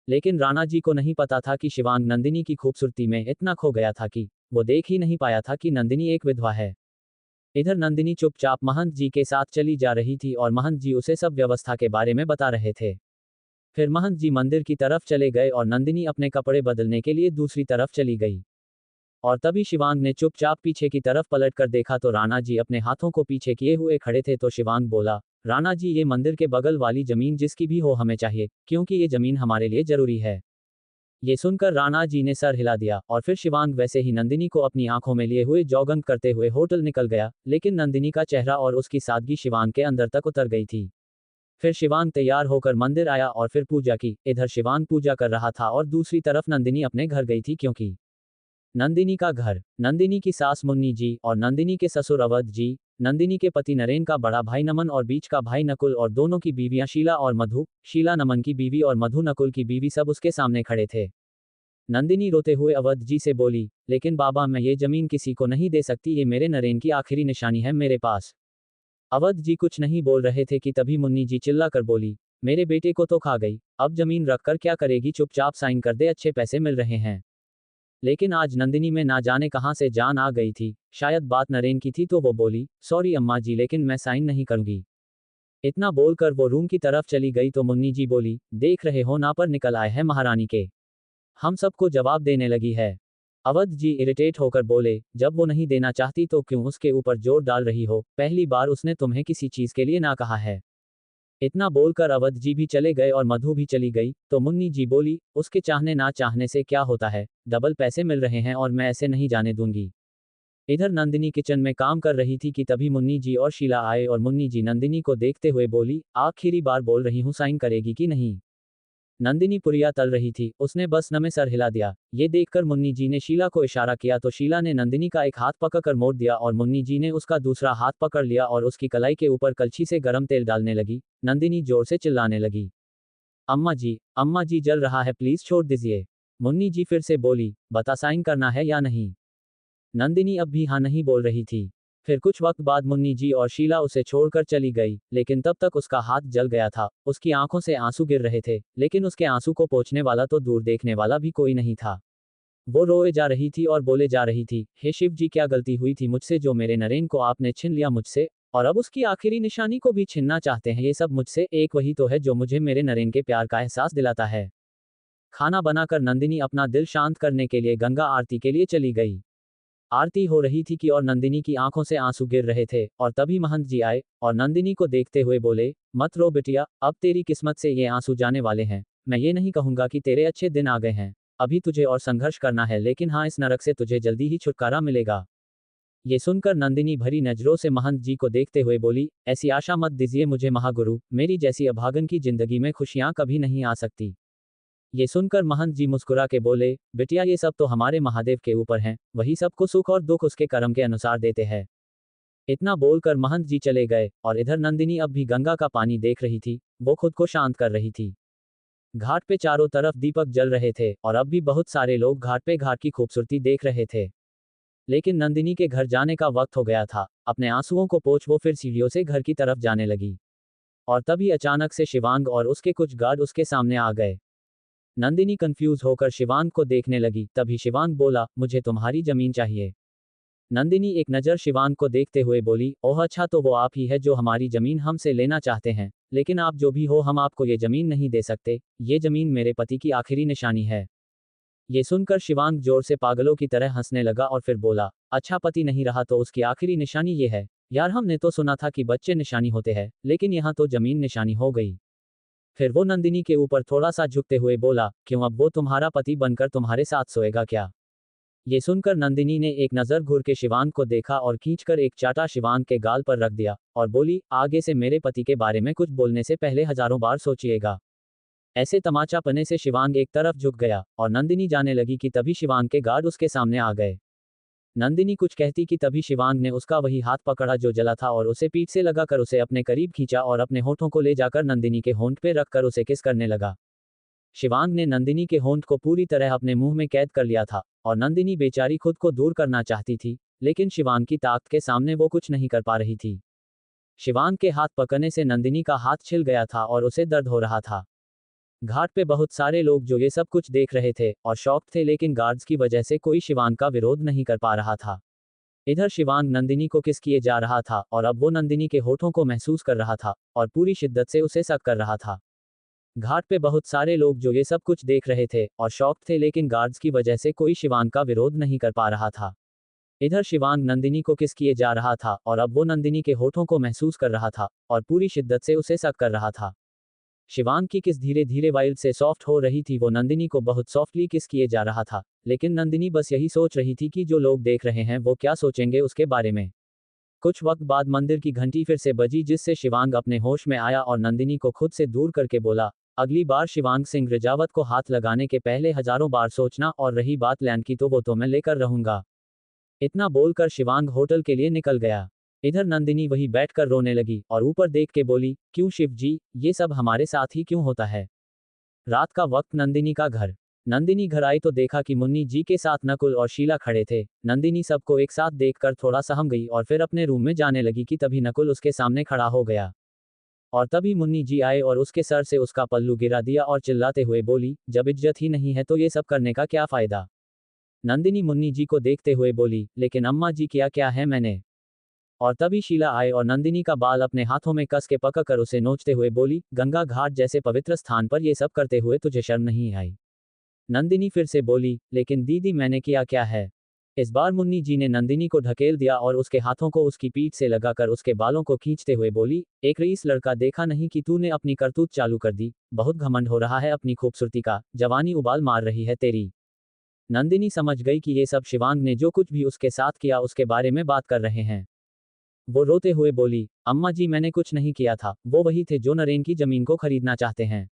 लेकिन राणा जी को नहीं पता था कि शिवांग नंदिनी की खूबसूरती में इतना खो गया था कि वो देख ही नहीं पाया था कि नंदिनी एक विधवा है। इधर नंदिनी चुपचाप महंत जी के साथ चली जा रही थी और महंत जी उसे सब व्यवस्था के बारे में बता रहे थे। फिर महंत जी मंदिर की तरफ चले गए और नंदिनी अपने कपड़े बदलने के लिए दूसरी तरफ चली गई। और तभी शिवांग ने चुपचाप पीछे की तरफ पलट कर देखा तो राणा जी अपने हाथों को पीछे किए हुए खड़े थे। तो शिवांग बोला, राणा जी ये मंदिर के बगल वाली जमीन जिसकी भी हो हमें चाहिए, क्योंकि ये जमीन हमारे लिए जरूरी है। ये सुनकर राणा जी ने सर हिला दिया और फिर शिवांग वैसे ही नंदिनी को अपनी आंखों में लिए हुए जॉगिंग करते हुए होटल निकल गया। लेकिन नंदिनी का चेहरा और उसकी सादगी शिवांग के अंदर तक उतर गई थी। फिर शिवांग तैयार होकर मंदिर आया और फिर पूजा की। इधर शिवांग पूजा कर रहा था और दूसरी तरफ नंदिनी अपने घर गई थी, क्योंकि नंदिनी का घर, नंदिनी की सास मुन्नी जी और नंदिनी के ससुर अवध जी, नंदिनी के पति नरेन का बड़ा भाई नमन और बीच का भाई नकुल और दोनों की बीवियां शीला और मधु, शीला नमन की बीवी और मधु नकुल की बीवी सब उसके सामने खड़े थे। नंदिनी रोते हुए अवध जी से बोली, लेकिन बाबा मैं ये जमीन किसी को नहीं दे सकती, ये मेरे नरेन की आखिरी निशानी है मेरे पास। अवध जी कुछ नहीं बोल रहे थे कि तभी मुन्नी जी चिल्ला कर बोली, मेरे बेटे को तो खा गई, अब जमीन रखकर क्या करेगी, चुपचाप साइन कर दे, अच्छे पैसे मिल रहे हैं। लेकिन आज नंदिनी में ना जाने कहां से जान आ गई थी। शायद बात नरेन की थी तो वो बोली, सॉरी अम्मा जी लेकिन मैं साइन नहीं करूंगी। इतना बोलकर वो रूम की तरफ चली गई तो मुन्नी जी बोली, देख रहे हो ना पर निकल आए हैं महारानी के, हम सबको जवाब देने लगी है। अवध जी इरिटेट होकर बोले, जब वो नहीं देना चाहती तो क्यों उसके ऊपर जोर डाल रही हो, पहली बार उसने तुम्हें किसी चीज के लिए ना कहा है। इतना बोलकर अवध जी भी चले गए और मधु भी चली गई। तो मुन्नी जी बोली, उसके चाहने ना चाहने से क्या होता है, डबल पैसे मिल रहे हैं और मैं ऐसे नहीं जाने दूंगी। इधर नंदिनी किचन में काम कर रही थी कि तभी मुन्नी जी और शीला आए और मुन्नी जी नंदिनी को देखते हुए बोली, आखिरी बार बोल रही हूँ साइन करेगी कि नहीं। नंदिनी पुरिया तल रही थी, उसने बस न में सर हिला दिया। ये देखकर मुन्नी जी ने शीला को इशारा किया तो शीला ने नंदिनी का एक हाथ पकड़कर मोड़ दिया और मुन्नी जी ने उसका दूसरा हाथ पकड़ लिया और उसकी कलाई के ऊपर कलछी से गर्म तेल डालने लगी। नंदिनी जोर से चिल्लाने लगी, अम्मा जी जल रहा है, प्लीज छोड़ दीजिए। मुन्नी जी फिर से बोली, बता साइन करना है या नहीं। नंदिनी अब भी हाँ नहीं बोल रही थी। फिर कुछ वक्त बाद मुन्नी जी और शीला उसे छोड़कर चली गई, लेकिन तब तक उसका हाथ जल गया था, उसकी आंखों से आंसू गिर रहे थे, लेकिन उसके आंसू को पोंछने वाला तो दूर देखने वाला भी कोई नहीं था। वो रोए जा रही थी और बोले जा रही थी, हे शिव जी क्या गलती हुई थी मुझसे जो मेरे नरेन को आपने छीन लिया मुझसे, और अब उसकी आखिरी निशानी को भी छीनना चाहते हैं, ये सब मुझसे, एक वही तो है जो मुझे मेरे नरेन के प्यार का एहसास दिलाता है। खाना बनाकर नंदिनी अपना दिल शांत करने के लिए गंगा आरती के लिए चली गई। आरती हो रही थी कि और नंदिनी की आंखों से आंसू गिर रहे थे और तभी महंत जी आए और नंदिनी को देखते हुए बोले, मत रो बिटिया, अब तेरी किस्मत से ये आंसू जाने वाले हैं। मैं ये नहीं कहूंगा कि तेरे अच्छे दिन आ गए हैं, अभी तुझे और संघर्ष करना है, लेकिन हाँ इस नरक से तुझे जल्दी ही छुटकारा मिलेगा। ये सुनकर नंदिनी भरी नजरों से महंत जी को देखते हुए बोली, ऐसी आशा मत दीजिए मुझे महागुरु, मेरी जैसी अभागन की जिंदगी में खुशियां कभी नहीं आ सकती। ये सुनकर महंत जी मुस्कुरा के बोले, बिटिया ये सब तो हमारे महादेव के ऊपर हैं, वही सबको सुख और दुख उसके कर्म के अनुसार देते हैं। इतना बोलकर महंत जी चले गए और इधर नंदिनी अब भी गंगा का पानी देख रही थी, वो खुद को शांत कर रही थी। घाट पे चारों तरफ दीपक जल रहे थे और अब भी बहुत सारे लोग घाट पे घाट की खूबसूरती देख रहे थे। लेकिन नंदिनी के घर जाने का वक्त हो गया था, अपने आंसुओं को पोंछ वो फिर सीढ़ियों से घर की तरफ जाने लगी। और तभी अचानक से शिवांग और उसके कुछ गार्ड उसके सामने आ गए। नंदिनी कंफ्यूज होकर शिवांग को देखने लगी, तभी शिवांग बोला, मुझे तुम्हारी जमीन चाहिए। नंदिनी एक नज़र शिवांग को देखते हुए बोली, ओह अच्छा तो वो आप ही है जो हमारी जमीन हमसे लेना चाहते हैं, लेकिन आप जो भी हो हम आपको ये जमीन नहीं दे सकते, ये जमीन मेरे पति की आखिरी निशानी है। ये सुनकर शिवांग जोर से पागलों की तरह हंसने लगा और फिर बोला, अच्छा पति नहीं रहा तो उसकी आखिरी निशानी ये है, यार हमने तो सुना था कि बच्चे निशानी होते हैं, लेकिन यहाँ तो जमीन निशानी हो गई। फिर वो नंदिनी के ऊपर थोड़ा सा झुकते हुए बोला, क्यों अब वो तुम्हारा पति बनकर तुम्हारे साथ सोएगा क्या। ये सुनकर नंदिनी ने एक नजर घूर के शिवांग को देखा और खींचकर एक चाटा शिवांग के गाल पर रख दिया और बोली, आगे से मेरे पति के बारे में कुछ बोलने से पहले हजारों बार सोचिएगा। ऐसे तमाचा पने से शिवांग एक तरफ झुक गया और नंदिनी जाने लगी कि तभी शिवांग के गार्ड उसके सामने आ गए। नंदिनी कुछ कहती कि तभी शिवांग ने उसका वही हाथ पकड़ा जो जला था और उसे पीठ से लगाकर उसे अपने करीब खींचा और अपने होठों को ले जाकर नंदिनी के होंठ पे रखकर उसे किस करने लगा। शिवांग ने नंदिनी के होंठ को पूरी तरह अपने मुंह में कैद कर लिया था और नंदिनी बेचारी खुद को दूर करना चाहती थी, लेकिन शिवांग की ताकत के सामने वो कुछ नहीं कर पा रही थी। शिवांग के हाथ पकड़ने से नंदिनी का हाथ छिल गया था और उसे दर्द हो रहा था। घाट पे बहुत सारे लोग जो ये सब कुछ देख रहे थे और शॉक थे, लेकिन गार्ड्स की वजह से कोई शिवांग का विरोध नहीं कर पा रहा था। इधर शिवांग नंदिनी को किस किए जा रहा था और अब वो नंदिनी के होठों को महसूस कर रहा था और पूरी शिद्दत से उसे सक कर रहा था। घाट पे बहुत सारे लोग जो ये सब कुछ देख रहे थे और शॉक थे, लेकिन गार्ड्स की वजह से कोई शिवांग का विरोध नहीं कर पा रहा था। इधर शिवांग नंदिनी को किस किए जा रहा था और अब वो नंदिनी के होठों को महसूस कर रहा था और पूरी शिद्दत से उसे सक कर रहा था। शिवांग की किस धीरे धीरे वाइल्ड से सॉफ्ट हो रही थी। वो नंदिनी को बहुत सॉफ्टली किस किए जा रहा था, लेकिन नंदिनी बस यही सोच रही थी कि जो लोग देख रहे हैं वो क्या सोचेंगे उसके बारे में। कुछ वक्त बाद मंदिर की घंटी फिर से बजी, जिससे शिवांग अपने होश में आया और नंदिनी को खुद से दूर करके बोला, अगली बार शिवांग सिंह रिजावत को हाथ लगाने के पहले हजारों बार सोचना, और रही बात लैंड की तो वो तो मैं लेकर रहूंगा। इतना बोलकर शिवांग होटल के लिए निकल गया। इधर नंदिनी वही बैठकर रोने लगी और ऊपर देख के बोली, क्यों शिव जी, ये सब हमारे साथ ही क्यों होता है। रात का वक्त नंदिनी का घर। नंदिनी घर आई तो देखा कि मुन्नी जी के साथ नकुल और शीला खड़े थे। नंदिनी सबको एक साथ देखकर थोड़ा सहम गई और फिर अपने रूम में जाने लगी कि तभी नकुल उसके सामने खड़ा हो गया। और तभी मुन्नी जी आए और उसके सर से उसका पल्लू गिरा दिया और चिल्लाते हुए बोली, जब इज्जत ही नहीं है तो ये सब करने का क्या फायदा। नंदिनी मुन्नी जी को देखते हुए बोली, लेकिन अम्मा जी क्या क्या है मैंने। और तभी शीला आए और नंदिनी का बाल अपने हाथों में कस के पकड़कर उसे नोचते हुए बोली, गंगा घाट जैसे पवित्र स्थान पर ये सब करते हुए तुझे शर्म नहीं आई। नंदिनी फिर से बोली, लेकिन दीदी मैंने किया क्या है। इस बार मुन्नी जी ने नंदिनी को ढकेल दिया और उसके हाथों को उसकी पीठ से लगाकर उसके बालों को खींचते हुए बोली, एक रईस लड़का देखा नहीं कि तूने अपनी करतूत चालू कर दी, बहुत घमंड हो रहा है अपनी खूबसूरती का, जवानी उबाल मार रही है तेरी। नंदिनी समझ गई कि ये सब शिवांग ने जो कुछ भी उसके साथ किया उसके बारे में बात कर रहे हैं। वो रोते हुए बोली, अम्मा जी मैंने कुछ नहीं किया था, वो वही थे जो नरेन की जमीन को खरीदना चाहते हैं।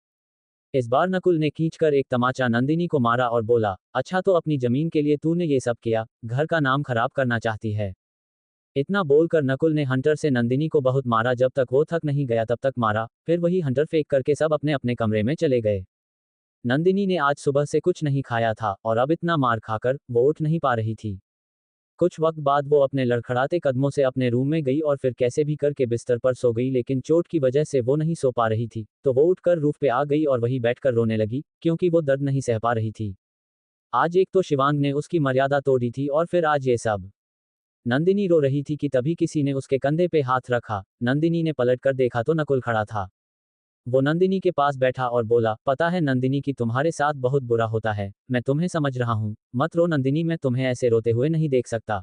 इस बार नकुल ने खींचकर एक तमाचा नंदिनी को मारा और बोला, अच्छा तो अपनी जमीन के लिए तूने ये सब किया, घर का नाम खराब करना चाहती है। इतना बोलकर नकुल ने हंटर से नंदिनी को बहुत मारा, जब तक वो थक नहीं गया तब तक मारा, फिर वही हंटर फेंक करके सब अपने अपने कमरे में चले गए। नंदिनी ने आज सुबह से कुछ नहीं खाया था और अब इतना मार खाकर वो उठ नहीं पा रही थी। कुछ वक्त बाद वो अपने लड़खड़ाते कदमों से अपने रूम में गई और फिर कैसे भी करके बिस्तर पर सो गई, लेकिन चोट की वजह से वो नहीं सो पा रही थी, तो वो उठकर रूफ पे आ गई और वहीं बैठकर रोने लगी, क्योंकि वो दर्द नहीं सह पा रही थी। आज एक तो शिवांग ने उसकी मर्यादा तोड़ी थी और फिर आज ये सब। नंदिनी रो रही थी कि तभी किसी ने उसके कंधे पे हाथ रखा। नंदिनी ने पलट कर देखा तो नकुल खड़ा था। वो नंदिनी के पास बैठा और बोला, पता है नंदिनी कि तुम्हारे साथ बहुत बुरा होता है, मैं तुम्हें समझ रहा हूँ, मत रो नंदिनी, मैं तुम्हें ऐसे रोते हुए नहीं देख सकता।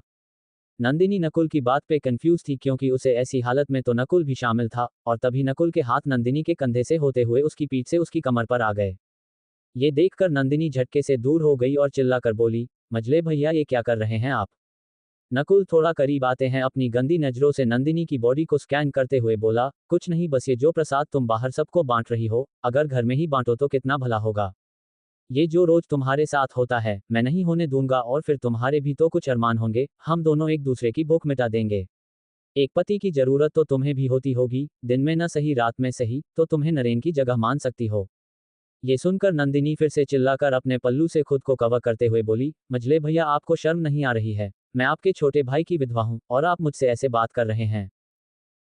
नंदिनी नकुल की बात पे कंफ्यूज थी, क्योंकि उसे ऐसी हालत में तो नकुल भी शामिल था, और तभी नकुल के हाथ नंदिनी के कंधे से होते हुए उसकी पीठ से उसकी कमर पर आ गए। ये देखकर नंदिनी झटके से दूर हो गई और चिल्लाकर बोली, मजले भैया ये क्या कर रहे हैं आप। नकुल थोड़ा करीब आते हैं अपनी गंदी नजरों से नंदिनी की बॉडी को स्कैन करते हुए बोला, कुछ नहीं, बस ये जो प्रसाद तुम बाहर सबको बांट रही हो, अगर घर में ही बांटो तो कितना भला होगा। ये जो रोज तुम्हारे साथ होता है मैं नहीं होने दूंगा, और फिर तुम्हारे भी तो कुछ अरमान होंगे, हम दोनों एक दूसरे की भूख मिटा देंगे। एक पति की जरूरत तो तुम्हें भी होती होगी, दिन में न सही रात में सही, तो तुम्हें नरेन की जगह मान सकती हो। ये सुनकर नंदिनी फिर से चिल्लाकर अपने पल्लू से खुद को कवर करते हुए बोली, मजले भैया आपको शर्म नहीं आ रही है, मैं आपके छोटे भाई की विधवा हूँ और आप मुझसे ऐसे बात कर रहे हैं।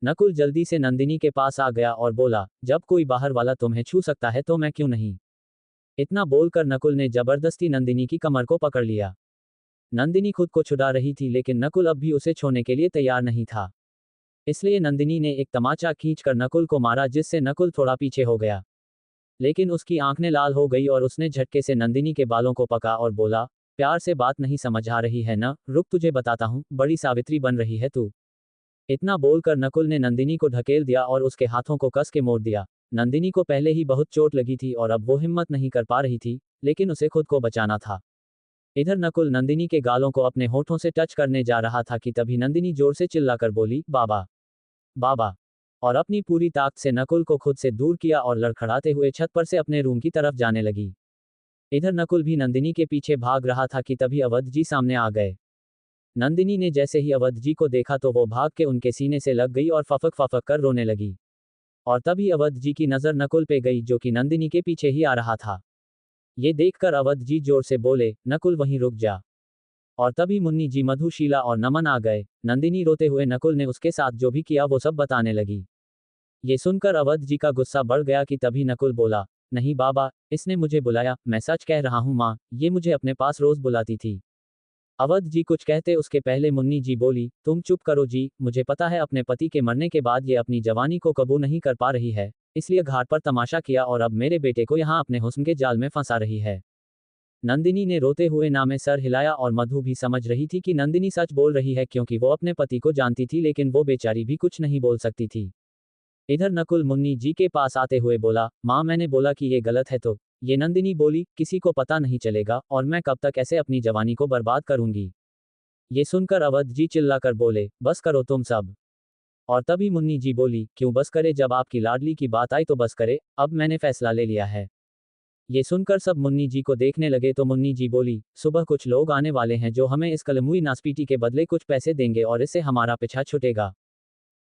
नकुल जल्दी से नंदिनी के पास आ गया और बोला, जब कोई बाहर वाला तुम्हें छू सकता है तो मैं क्यों नहीं। इतना बोलकर नकुल ने जबरदस्ती नंदिनी की कमर को पकड़ लिया। नंदिनी खुद को छुड़ा रही थी, लेकिन नकुल अब भी उसे छोड़ने के लिए तैयार नहीं था। इसलिए नंदिनी ने एक तमाचा खींचकर नकुल को मारा, जिससे नकुल थोड़ा पीछे हो गया। लेकिन उसकी आंखें लाल हो गई और उसने झटके से नंदिनी के बालों को पकड़ा और बोला, प्यार से बात नहीं समझ आ रही है ना, रुक तुझे बताता हूँ, बड़ी सावित्री बन रही है तू। इतना बोलकर नकुल ने नंदिनी को ढकेल दिया और उसके हाथों को कस के मोड़ दिया। नंदिनी को पहले ही बहुत चोट लगी थी और अब वो हिम्मत नहीं कर पा रही थी, लेकिन उसे खुद को बचाना था। इधर नकुल नंदिनी के गालों को अपने होठों से टच करने जा रहा था कि तभी नंदिनी जोर से चिल्लाकर बोली, बाबा, बाबा। और अपनी पूरी ताकत से नकुल को खुद से दूर किया और लड़खड़ाते हुए छत पर से अपने रूम की तरफ जाने लगी। इधर नकुल भी नंदिनी के पीछे भाग रहा था कि तभी अवध जी सामने आ गए। नंदिनी ने जैसे ही अवध जी को देखा तो वो भाग के उनके सीने से लग गई और फफक फफक कर रोने लगी। और तभी अवध जी की नजर नकुल पे गई, जो कि नंदिनी के पीछे ही आ रहा था। ये देखकर अवध जी जोर से बोले, नकुल वहीं रुक जा। और तभी मुन्नी जी, मधु, शीला और नमन आ गए। नंदिनी रोते हुए नकुल ने उसके साथ जो भी किया वो सब बताने लगी। ये सुनकर अवध जी का गुस्सा बढ़ गया कि तभी नकुल बोला, नहीं बाबा, इसने मुझे बुलाया, मैं सच कह रहा हूँ माँ, ये मुझे अपने पास रोज बुलाती थी। अवध जी कुछ कहते उसके पहले मुन्नी जी बोली, तुम चुप करो जी, मुझे पता है अपने पति के मरने के बाद ये अपनी जवानी को कबूल नहीं कर पा रही है, इसलिए घाट पर तमाशा किया और अब मेरे बेटे को यहाँ अपने हुस्न के जाल में फंसा रही है। नंदिनी ने रोते हुए ना में सर हिलाया और मधु भी समझ रही थी कि नंदिनी सच बोल रही है क्योंकि वो अपने पति को जानती थी लेकिन वो बेचारी भी कुछ नहीं बोल सकती थी। इधर नकुल मुन्नी जी के पास आते हुए बोला, माँ मैंने बोला कि ये गलत है तो। ये नंदिनी बोली, किसी को पता नहीं चलेगा और मैं कब तक ऐसे अपनी जवानी को बर्बाद करूंगी। ये सुनकर अवध जी चिल्लाकर बोले, बस करो तुम सब। और तभी मुन्नी जी बोली, क्यों बस करे, जब आपकी लाडली की बात आई तो बस करे, अब मैंने फैसला ले लिया है। ये सुनकर सब मुन्नी जी को देखने लगे तो मुन्नी जी बोली, सुबह कुछ लोग आने वाले हैं जो हमें इस कलमुई नासपीटी के बदले कुछ पैसे देंगे और इससे हमारा पीछा छूटेगा।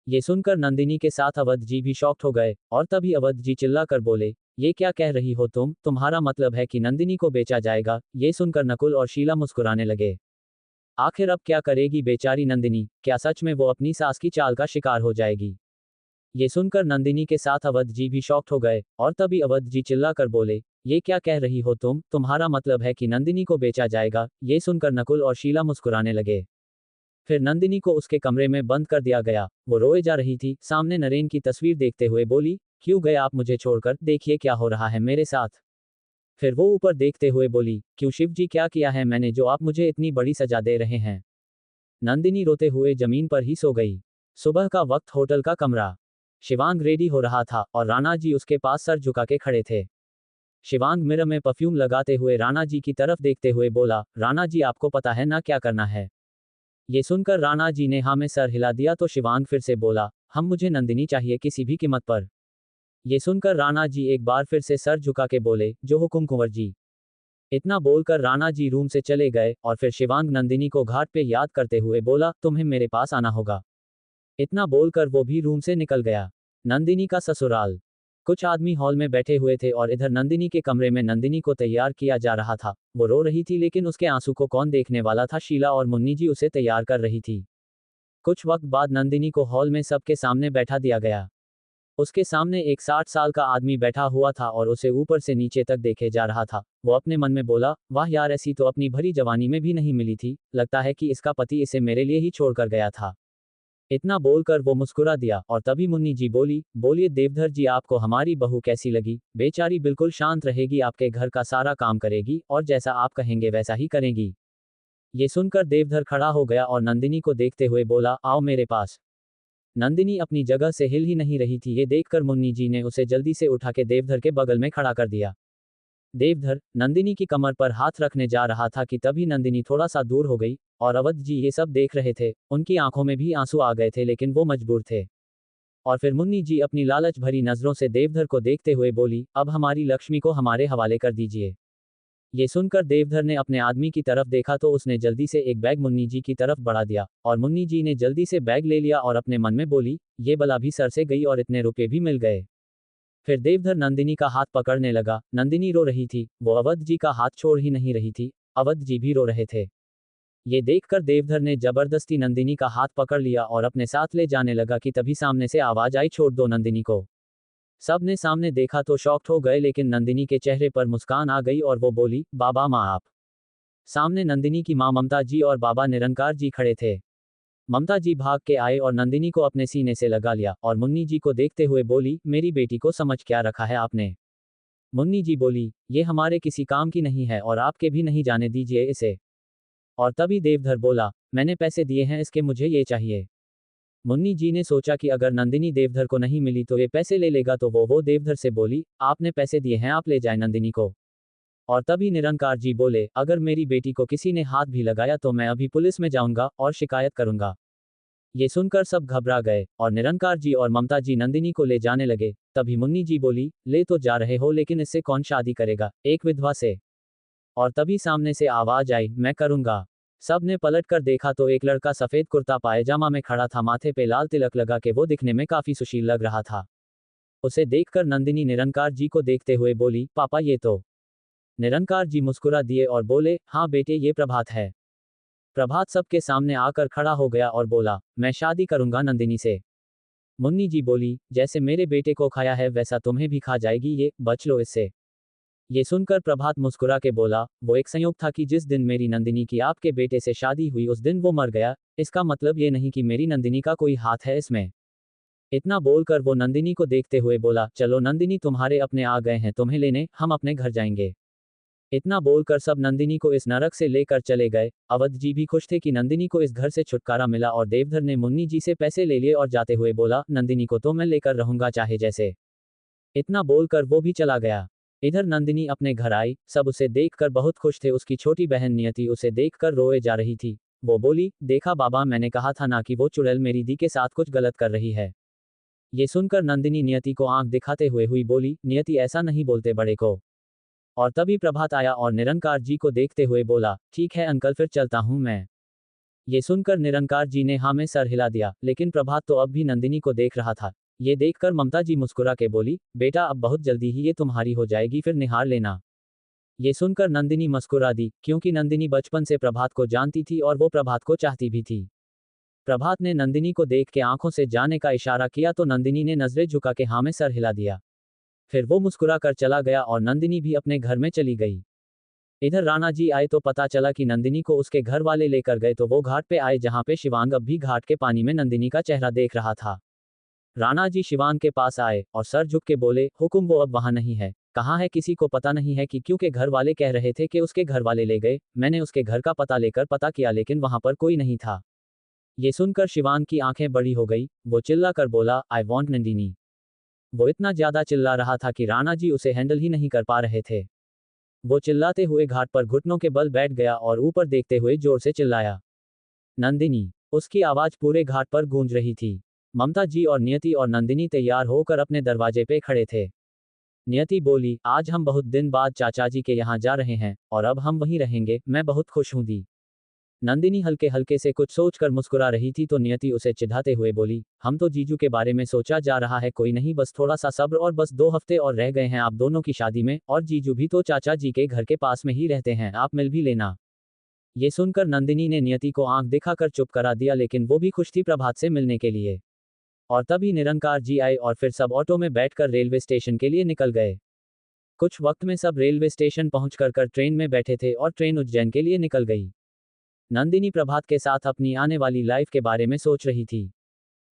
ये सुनकर नंदिनी के साथ अवध जी भी शॉक्ड हो गए और तभी अवध जी चिल्लाकर बोले, ये क्या कह रही हो तुम, तुम्हारा मतलब है कि नंदिनी को बेचा जाएगा। ये सुनकर नकुल और शीला मुस्कुराने लगे। आखिर अब क्या करेगी बेचारी नंदिनी, क्या सच में वो अपनी सास की चाल का शिकार हो जाएगी। ये सुनकर नंदिनी के साथ अवध जी भी शॉक्ड हो गए और तभी अवध जी चिल्लाकर बोले, ये क्या कह रही हो तुम, तुम्हारा मतलब है कि नंदिनी को बेचा जाएगा। ये सुनकर नकुल और शीला मुस्कुराने लगे। फिर नंदिनी को उसके कमरे में बंद कर दिया गया। वो रोए जा रही थी, सामने नरेन की तस्वीर देखते हुए बोली, क्यों गए आप मुझे छोड़कर, देखिए क्या हो रहा है मेरे साथ। फिर वो ऊपर देखते हुए बोली, क्यों शिव जी, क्या किया है मैंने जो आप मुझे इतनी बड़ी सजा दे रहे हैं। नंदिनी रोते हुए जमीन पर ही सो गई। सुबह का वक्त, होटल का कमरा। शिवांग रेडी हो रहा था और राणा जी उसके पास सर झुका के खड़े थे। शिवांग मिरर में परफ्यूम लगाते हुए राणा जी की तरफ देखते हुए बोला, राणा जी आपको पता है ना क्या करना है। ये सुनकर राणा जी ने हाँ में सर हिला दिया तो शिवांग फिर से बोला, हम मुझे नंदिनी चाहिए किसी भी कीमत पर। ये सुनकर राणा जी एक बार फिर से सर झुका के बोले, जो हुकुम कुंवर जी। इतना बोलकर राणा जी रूम से चले गए और फिर शिवांग नंदिनी को घाट पे याद करते हुए बोला, तुम्हें मेरे पास आना होगा। इतना बोलकर वो भी रूम से निकल गया। नंदिनी का ससुराल। कुछ आदमी हॉल में बैठे हुए थे और इधर नंदिनी के कमरे में नंदिनी को तैयार किया जा रहा था। वो रो रही थी लेकिन उसके आंसू को कौन देखने वाला था, शीला और मुन्नी जी उसे तैयार कर रही थी। कुछ वक्त बाद नंदिनी को हॉल में सबके सामने बैठा दिया गया। उसके सामने एक 60 साल का आदमी बैठा हुआ था और उसे ऊपर से नीचे तक देखे जा रहा था। वो अपने मन में बोला, वाह यार, ऐसी तो अपनी भरी जवानी में भी नहीं मिली थी, लगता है कि इसका पति इसे मेरे लिए ही छोड़कर गया था। इतना बोलकर वो मुस्कुरा दिया और तभी मुन्नी जी बोली, बोलिए देवधर जी, आपको हमारी बहू कैसी लगी। बेचारी बिल्कुल शांत रहेगी, आपके घर का सारा काम करेगी और जैसा आप कहेंगे वैसा ही करेगी। ये सुनकर देवधर खड़ा हो गया और नंदिनी को देखते हुए बोला, आओ मेरे पास। नंदिनी अपनी जगह से हिल ही नहीं रही थी। ये देखकर मुन्नी जी ने उसे जल्दी से उठा के देवधर के बगल में खड़ा कर दिया। देवधर नंदिनी की कमर पर हाथ रखने जा रहा था कि तभी नंदिनी थोड़ा सा दूर हो गई और अवध जी ये सब देख रहे थे। उनकी आंखों में भी आंसू आ गए थे लेकिन वो मजबूर थे। और फिर मुन्नी जी अपनी लालच भरी नजरों से देवधर को देखते हुए बोली, अब हमारी लक्ष्मी को हमारे हवाले कर दीजिए। ये सुनकर देवधर ने अपने आदमी की तरफ देखा तो उसने जल्दी से एक बैग मुन्नी जी की तरफ बढ़ा दिया और मुन्नी जी ने जल्दी से बैग ले लिया और अपने मन में बोली, ये बला भी सर से गई और इतने रुपए भी मिल गए। फिर देवधर नंदिनी का हाथ पकड़ने लगा। नंदिनी रो रही थी, वो अवध जी का हाथ छोड़ ही नहीं रही थी। अवध जी भी रो रहे थे। ये देखकर देवधर ने जबरदस्ती नंदिनी का हाथ पकड़ लिया और अपने साथ ले जाने लगा कि तभी सामने से आवाज आई, छोड़ दो नंदिनी को। सब ने सामने देखा तो शॉक्ड हो गए लेकिन नंदिनी के चेहरे पर मुस्कान आ गई और वो बोली, बाबा माँ आप। सामने नंदिनी की माँ ममता जी और बाबा निरंकार जी खड़े थे। ममता जी भाग के आए और नंदिनी को अपने सीने से लगा लिया और मुन्नी जी को देखते हुए बोली, मेरी बेटी को समझ क्या रखा है आपने। मुन्नी जी बोली, ये हमारे किसी काम की नहीं है और आपके भी नहीं, जाने दीजिए इसे। और तभी देवधर बोला, मैंने पैसे दिए हैं इसके, मुझे ये चाहिए। मुन्नी जी ने सोचा कि अगर नंदिनी देवधर को नहीं मिली तो ये पैसे ले लेगा तो वो देवधर से बोली, आपने पैसे दिए हैं, आप ले जाए नंदिनी को। और तभी निरंकार जी बोले, अगर मेरी बेटी को किसी ने हाथ भी लगाया तो मैं अभी पुलिस में जाऊंगा और शिकायत करूंगा। ये सुनकर सब घबरा गए और निरंकार जी और ममता जी नंदिनी को ले जाने लगे। तभी मुन्नी जी बोली, ले तो जा रहे हो लेकिन इससे कौन शादी करेगा, एक विधवा से। और तभी सामने से आवाज आई, मैं करूंगा। सब ने पलट कर देखा तो एक लड़का सफेद कुर्ता पायजामा में खड़ा था, माथे पे लाल तिलक लगा के वो दिखने में काफी सुशील लग रहा था। उसे देखकर नंदिनी निरंकार जी को देखते हुए बोली, पापा ये तो। निरंकार जी मुस्कुरा दिए और बोले, हाँ बेटे, ये प्रभात है। प्रभात सबके सामने आकर खड़ा हो गया और बोला, मैं शादी करूंगा नंदिनी से। मुन्नी जी बोली, जैसे मेरे बेटे को खाया है वैसा तुम्हें भी खा जाएगी, ये बच लो इससे। ये सुनकर प्रभात मुस्कुरा के बोला, वो एक संयोग था कि जिस दिन मेरी नंदिनी की आपके बेटे से शादी हुई उस दिन वो मर गया, इसका मतलब ये नहीं कि मेरी नंदिनी का कोई हाथ है इसमें। इतना बोलकर वो नंदिनी को देखते हुए बोला, चलो नंदिनी तुम्हारे अपने आ गए हैं तुम्हें लेने, हम अपने घर जाएंगे। इतना बोलकर सब नंदिनी को इस नरक से लेकर चले गए। अवध जी भी खुश थे कि नंदिनी को इस घर से छुटकारा मिला और देवधर ने मुन्नी जी से पैसे ले लिए और जाते हुए बोला, नंदिनी को तो मैं लेकर रहूंगा चाहे जैसे। इतना बोलकर वो भी चला गया। इधर नंदिनी अपने घर आई, सब उसे देखकर बहुत खुश थे। उसकी छोटी बहन नियति उसे देखकर रोए जा रही थी। वो बोली, देखा बाबा मैंने कहा था ना कि वो चुड़ैल मेरी दी के साथ कुछ गलत कर रही है। ये सुनकर नंदिनी नियति को आंख दिखाते हुए हुई बोली, नियति ऐसा नहीं बोलते बड़े को। और तभी प्रभात आया और निरंकार जी को देखते हुए बोला, ठीक है अंकल फिर चलता हूं मैं। ये सुनकर निरंकार जी ने हाँ में सर हिला दिया, लेकिन प्रभात तो अब भी नंदिनी को देख रहा था। ये देखकर ममता जी मुस्कुरा के बोली, बेटा अब बहुत जल्दी ही ये तुम्हारी हो जाएगी फिर निहार लेना। ये सुनकर नंदिनी मुस्कुरा दी, क्योंकि नंदिनी बचपन से प्रभात को जानती थी और वो प्रभात को चाहती भी थी। प्रभात ने नंदिनी को देख के आंखों से जाने का इशारा किया तो नंदिनी ने नजरें झुका के हाँ में सर हिला दिया। फिर वो मुस्कुरा कर चला गया और नंदिनी भी अपने घर में चली गई। इधर राणा जी आए तो पता चला कि नंदिनी को उसके घर वाले लेकर गए तो वो घाट पे आए जहां पे शिवांग अब भी घाट के पानी में नंदिनी का चेहरा देख रहा था। राणा जी शिवांग के पास आए और सर झुक के बोले, हुकुम वो अब वहां नहीं है। कहाँ है किसी को पता नहीं है कि क्योंकि घर वाले कह रहे थे कि उसके घर वाले ले गए। मैंने उसके घर का पता लेकर पता किया लेकिन वहां पर कोई नहीं था। ये सुनकर शिवांग की आंखें बड़ी हो गई। वो चिल्ला कर बोला, आई वॉन्ट नंदिनी। वो इतना ज्यादा चिल्ला रहा था कि राणा जी उसे हैंडल ही नहीं कर पा रहे थे। वो चिल्लाते हुए घाट पर घुटनों के बल बैठ गया और ऊपर देखते हुए जोर से चिल्लाया, नंदिनी। उसकी आवाज पूरे घाट पर गूंज रही थी। ममता जी और नियति और नंदिनी तैयार होकर अपने दरवाजे पे खड़े थे। नियति बोली, आज हम बहुत दिन बाद चाचा जी के यहाँ जा रहे हैं और अब हम वहीं रहेंगे, मैं बहुत खुश हूं दी। नंदिनी हल्के हल्के से कुछ सोचकर मुस्कुरा रही थी तो नियति उसे चिढ़ाते हुए बोली, हम तो जीजू के बारे में सोचा जा रहा है, कोई नहीं बस थोड़ा सा सब्र और बस 2 हफ्ते और रह गए हैं आप दोनों की शादी में और जीजू भी तो चाचा जी के घर के पास में ही रहते हैं, आप मिल भी लेना। ये सुनकर नंदिनी ने नियति को आंख दिखाकर चुप करा दिया लेकिन वो भी खुश थी प्रभात से मिलने के लिए। और तभी निरंकार जी आए और फिर सब ऑटो में बैठकर रेलवे स्टेशन के लिए निकल गए। कुछ वक्त में सब रेलवे स्टेशन पहुंचकर ट्रेन में बैठे थे और ट्रेन उज्जैन के लिए निकल गई। नंदिनी प्रभात के साथ अपनी आने वाली लाइफ के बारे में सोच रही थी।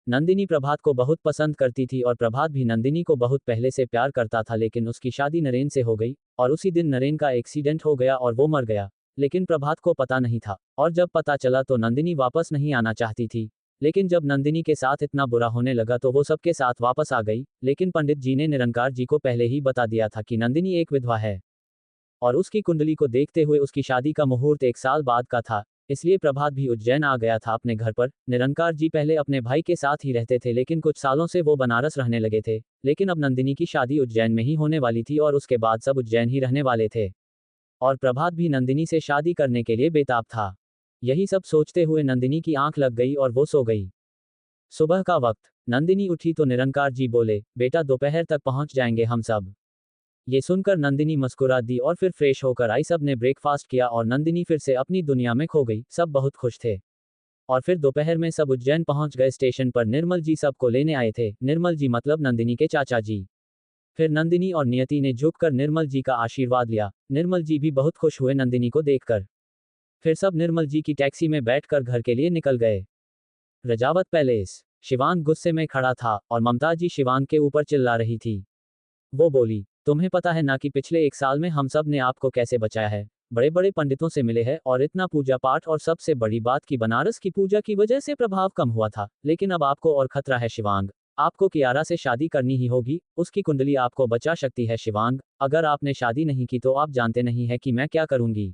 नंदिनी प्रभात को बहुत पसंद करती थी और प्रभात भी नंदिनी को बहुत पहले से प्यार करता था लेकिन उसकी शादी नरेन से हो गई और उसी दिन नरेन का एक्सीडेंट हो गया और वो मर गया। लेकिन प्रभात को पता नहीं था और जब पता चला तो नंदिनी वापस नहीं आना चाहती थी। लेकिन जब नंदिनी के साथ इतना बुरा होने लगा तो वो सबके साथ वापस आ गई। लेकिन पंडित जी ने निरंकार जी को पहले ही बता दिया था कि नंदिनी एक विधवा है और उसकी कुंडली को देखते हुए उसकी शादी का मुहूर्त 1 साल बाद का था। इसलिए प्रभात भी उज्जैन आ गया था अपने घर पर। निरंकार जी पहले अपने भाई के साथ ही रहते थे लेकिन कुछ सालों से वो बनारस रहने लगे थे। लेकिन अब नंदिनी की शादी उज्जैन में ही होने वाली थी और उसके बाद सब उज्जैन ही रहने वाले थे। और प्रभात भी नंदिनी से शादी करने के लिए बेताब था। यही सब सोचते हुए नंदिनी की आंख लग गई और वो सो गई। सुबह का वक्त नंदिनी उठी तो निरंकार जी बोले, बेटा दोपहर तक पहुंच जाएंगे हम सब। ये सुनकर नंदिनी मुस्कुरा दी और फिर फ्रेश होकर आई। सब ने ब्रेकफास्ट किया और नंदिनी फिर से अपनी दुनिया में खो गई। सब बहुत खुश थे। और फिर दोपहर में सब उज्जैन पहुंच गए। स्टेशन पर निर्मल जी सबको लेने आए थे। निर्मल जी मतलब नंदिनी के चाचा जी। फिर नंदिनी और नियति ने झुककर निर्मल जी का आशीर्वाद लिया। निर्मल जी भी बहुत खुश हुए नंदिनी को देखकर। फिर सब निर्मल जी की टैक्सी में बैठकर घर के लिए निकल गए। रजावत पैलेस। शिवांग गुस्से में खड़ा था और ममता जी शिवांग के ऊपर चिल्ला रही थी। वो बोली, तुम्हें पता है ना कि पिछले 1 साल में हम सब ने आपको कैसे बचाया है। बड़े बड़े पंडितों से मिले हैं और इतना पूजा पाठ और सबसे बड़ी बात की बनारस की पूजा की वजह से प्रभाव कम हुआ था। लेकिन अब आपको और खतरा है शिवांग। आपको कियारा से शादी करनी ही होगी। उसकी कुंडली आपको बचा सकती है शिवांग। अगर आपने शादी नहीं की तो आप जानते नहीं है कि मैं क्या करूंगी।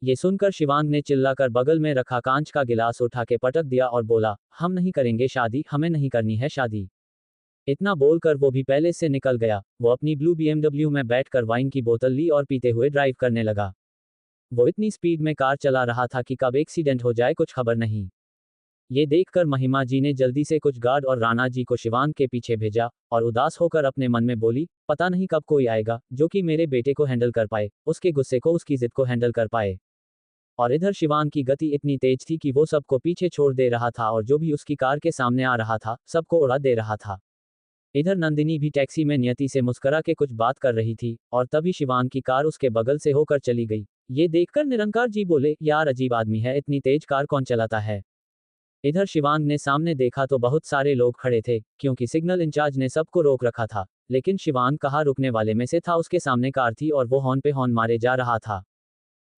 ये सुनकर शिवांग ने चिल्लाकर बगल में रखा कांच का गिलास उठा के पटक दिया और बोला, हम नहीं करेंगे शादी, हमें नहीं करनी है शादी। इतना बोलकर वो भी पैलेस से निकल गया। वो अपनी ब्लू BMW में बैठकर वाइन की बोतल ली और पीते हुए ड्राइव करने लगा। वो इतनी स्पीड में कार चला रहा था कि कब एक्सीडेंट हो जाए कुछ खबर नहीं। ये देखकर महिमा जी ने जल्दी से कुछ गार्ड और राणा जी को शिवांग के पीछे भेजा और उदास होकर अपने मन में बोली, पता नहीं कब कोई आएगा जो कि मेरे बेटे को हैंडल कर पाए, उसके गुस्से को उसकी जिद को हैंडल कर पाए। और इधर शिवांग की गति इतनी तेज थी कि वो सबको पीछे छोड़ दे रहा था और जो भी उसकी कार के सामने आ रहा था सबको उड़ा दे रहा था। इधर नंदिनी भी टैक्सी में नियति से मुस्कुरा के कुछ बात कर रही थी और तभी शिवांग की कार उसके बगल से होकर चली गई। ये देखकर निरंकार जी बोले, यार अजीब आदमी है, इतनी तेज कार कौन चलाता है। इधर शिवांग ने सामने देखा तो बहुत सारे लोग खड़े थे क्योंकि सिग्नल इंचार्ज ने सबको रोक रखा था, लेकिन शिवांग कहाँ रुकने वाले में से था। उसके सामने कार थी और वो हॉर्न पे हॉर्न मारे जा रहा था।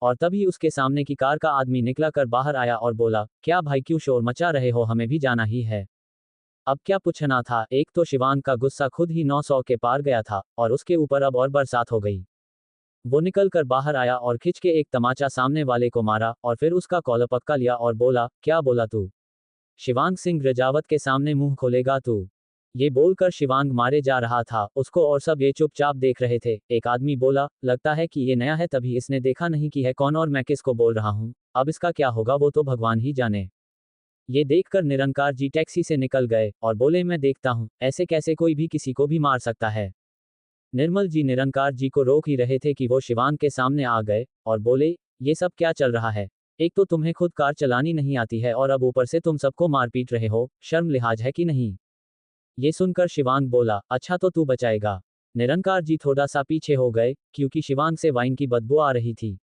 और तभी उसके सामने की कार का आदमी निकला कर बाहर आया और बोला, क्या भाई क्यों शोर मचा रहे हो, हमें भी जाना ही है। अब क्या पूछना था। एक तो शिवांग का गुस्सा खुद ही 900 के पार गया था और उसके ऊपर अब और बरसात हो गई। वो निकल कर बाहर आया और खिंच के एक तमाचा सामने वाले को मारा और फिर उसका कॉलर पक्का लिया और बोला, क्या बोला तू? शिवांग सिंह रजावत के सामने मुंह खोलेगा तू? ये बोलकर शिवांग मारे जा रहा था उसको और सब ये चुपचाप देख रहे थे। एक आदमी बोला, लगता है कि ये नया है तभी इसने देखा नहीं कि है कौन और मैं किसको बोल रहा हूँ, अब इसका क्या होगा वो तो भगवान ही जाने। ये देखकर निरंकार जी टैक्सी से निकल गए और बोले, मैं देखता हूँ ऐसे कैसे कोई भी किसी को भी मार सकता है। निर्मल जी निरंकार जी को रोक ही रहे थे कि वो शिवांग के सामने आ गए और बोले, ये सब क्या चल रहा है? एक तो तुम्हें खुद कार चलानी नहीं आती है और अब ऊपर से तुम सबको मार पीट रहे हो, शर्म लिहाज है कि नहीं? ये सुनकर शिवांग बोला, अच्छा तो तू बचाएगा। निरंकार जी थोड़ा सा पीछे हो गए क्योंकि शिवांग से वाइन की बदबू आ रही थी।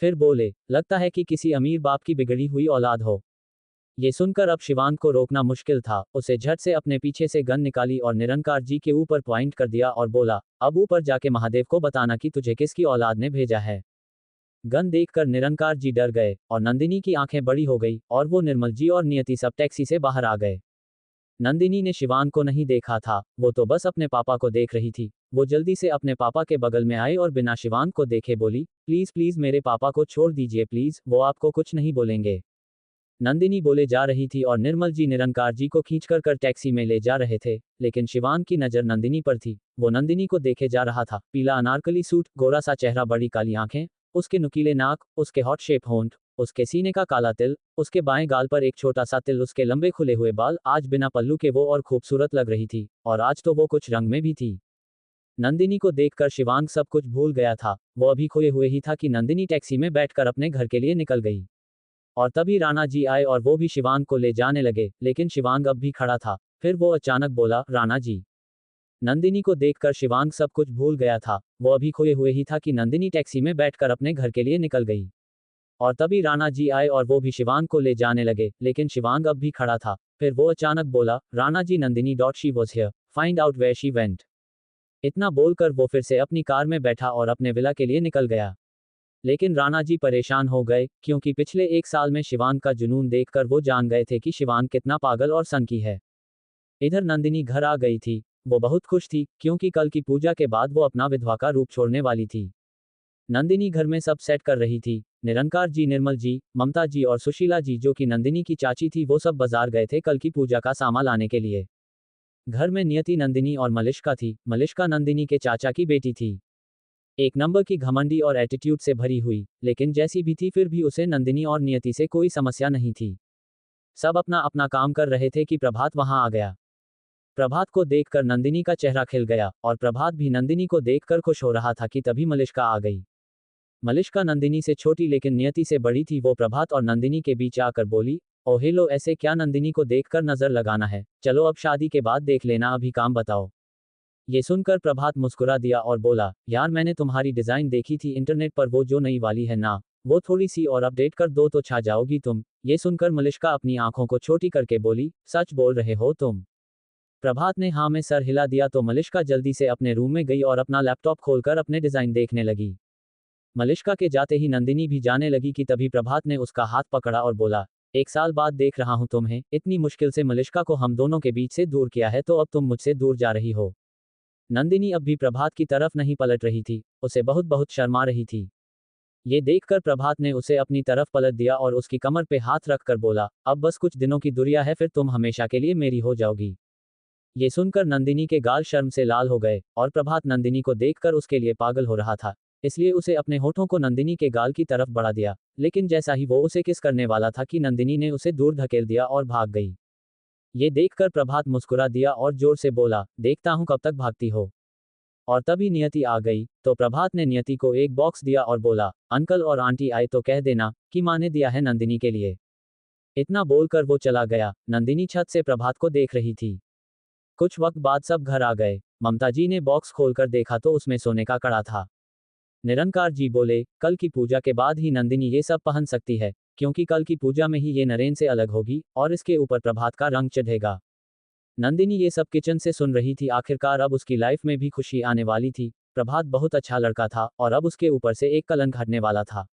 फिर बोले, लगता है कि किसी अमीर बाप की बिगड़ी हुई औलाद हो। ये सुनकर अब शिवांग को रोकना मुश्किल था। उसे झट से अपने पीछे से गन निकाली और निरंकार जी के ऊपर पॉइंट कर दिया और बोला, अब ऊपर जाके महादेव को बताना कि तुझे किसकी औलाद ने भेजा है। गन देखकर निरंकार जी डर गए और नंदिनी की आंखें बड़ी हो गई और वो निर्मल जी और नियति सब टैक्सी से बाहर आ गए। नंदिनी ने शिवांग को नहीं देखा था, वो तो बस अपने पापा को देख रही थी। वो जल्दी से अपने पापा के बगल में आई और बिना शिवांग को देखे बोली, प्लीज प्लीज मेरे पापा को छोड़ दीजिए प्लीज, वो आपको कुछ नहीं बोलेंगे। नंदिनी बोले जा रही थी और निर्मल जी निरंकार जी को खींचकर कर टैक्सी में ले जा रहे थे, लेकिन शिवांग की नजर नंदिनी पर थी। वो नंदिनी को देखे जा रहा था। पीला अनारकली सूट, गोरा सा चेहरा, बड़ी काली आंखें, उसके नुकीले नाक, उसके हॉट शेप होंठ, उसके सीने का काला तिल, उसके बाएं गाल पर एक छोटा सा तिल, उसके लंबे खुले हुए बाल, आज बिना पल्लू के वो और खूबसूरत लग रही थी और आज तो वो कुछ रंग में भी थी। नंदिनी को देखकर शिवांग सब कुछ भूल गया था। वो अभी खोए हुए ही था कि नंदिनी टैक्सी में बैठकर अपने घर के लिए निकल गई। और तभी राणा जी आए और वो भी शिवांग को ले जाने लगे, लेकिन शिवांग अब भी खड़ा था। फिर वो अचानक बोला, राणा जी। नंदिनी को देखकर शिवांग सब कुछ भूल गया था। वो अभी खोए हुए ही था कि नंदिनी टैक्सी में बैठकर अपने घर के लिए निकल गई। और तभी राणा जी आए और वो भी शिवांग को ले जाने लगे, लेकिन शिवांग अब भी खड़ा था। फिर वो अचानक बोला, Rana ji, Nandini dot she was here, find out where she went. इतना बोलकर वो फिर से अपनी कार में बैठा और अपने विला के लिए निकल गया। लेकिन राणा जी परेशान हो गए क्योंकि पिछले एक साल में शिवांग का जुनून देखकर वो जान गए थे कि शिवांग कितना पागल और सनकी है। इधर नंदिनी घर आ गई थी। वो बहुत खुश थी क्योंकि कल की पूजा के बाद वो अपना विधवा का रूप छोड़ने वाली थी। नंदिनी घर में सब सेट कर रही थी। निरंकार जी, निर्मल जी, ममता जी और सुशीला जी जो कि नंदिनी की चाची थी, वो सब बाजार गए थे कल की पूजा का सामान लाने के लिए। घर में नियति, नंदिनी और मलिष्का थी। मलिष्का नंदिनी के चाचा की बेटी थी। एक नंबर की घमंडी और एटीट्यूड से भरी हुई, लेकिन जैसी भी थी फिर भी उसे नंदिनी और नियति से कोई समस्या नहीं थी। सब अपना अपना काम कर रहे थे कि प्रभात वहां आ गया। प्रभात को देखकर नंदिनी का चेहरा खिल गया और प्रभात भी नंदिनी को देखकर खुश हो रहा था कि तभी मलिष्का आ गई। मलिष्का नंदिनी से छोटी लेकिन नियति से बड़ी थी। वो प्रभात और नंदिनी के बीच आकर बोली, ओ हेलो, ऐसे क्या नंदिनी को देखकर नजर लगाना है, चलो अब शादी के बाद देख लेना, अभी काम बताओ। ये सुनकर प्रभात मुस्कुरा दिया और बोला, यार मैंने तुम्हारी डिजाइन देखी थी इंटरनेट पर, वो जो नई वाली है ना, वो थोड़ी सी और अपडेट कर दो तो छा जाओगी तुम। ये सुनकर मलिष्का अपनी आंखों को छोटी करके बोली, सच बोल रहे हो तुम? प्रभात ने हाँ में सर हिला दिया तो मलिष्का जल्दी से अपने रूम में गई और अपना लैपटॉप खोलकर अपने डिजाइन देखने लगी। मलिष्का के जाते ही नंदिनी भी जाने लगी कि तभी प्रभात ने उसका हाथ पकड़ा और बोला, एक साल बाद देख रहा हूं तुम्हें, इतनी मुश्किल से मलिष्का को हम दोनों के बीच से दूर किया है तो अब तुम मुझसे दूर जा रही हो। नंदिनी अब भी प्रभात की तरफ नहीं पलट रही थी, उसे बहुत बहुत शर्मा रही थी। ये देखकर प्रभात ने उसे अपनी तरफ पलट दिया और उसकी कमर पे हाथ रखकर बोला, अब बस कुछ दिनों की दुरिया है, फिर तुम हमेशा के लिए मेरी हो जाओगी। ये सुनकर नंदिनी के गाल शर्म से लाल हो गए और प्रभात नंदिनी को देखकर उसके लिए पागल हो रहा था, इसलिए उसे अपने होठों को नंदिनी के गाल की तरफ बढ़ा दिया। लेकिन जैसा ही वो उसे किस करने वाला था कि नंदिनी ने उसे दूर धकेल दिया और भाग गई। ये देखकर प्रभात मुस्कुरा दिया और जोर से बोला, देखता हूं कब तक भागती हो। और तभी नियति आ गई, तो प्रभात ने नियति को एक बॉक्स दिया और बोला, अंकल और आंटी आए तो कह देना कि माँ ने दिया है नंदिनी के लिए। इतना बोलकर वो चला गया। नंदिनी छत से प्रभात को देख रही थी। कुछ वक्त बाद सब घर आ गए। ममता जी ने बॉक्स खोलकर देखा तो उसमें सोने का कड़ा था। निरंकार जी बोले, कल की पूजा के बाद ही नंदिनी ये सब पहन सकती है, क्योंकि कल की पूजा में ही ये नरेन से अलग होगी और इसके ऊपर प्रभात का रंग चढ़ेगा। नंदिनी ये सब किचन से सुन रही थी। आखिरकार अब उसकी लाइफ में भी खुशी आने वाली थी। प्रभात बहुत अच्छा लड़का था और अब उसके ऊपर से एक कलंक हटने वाला था।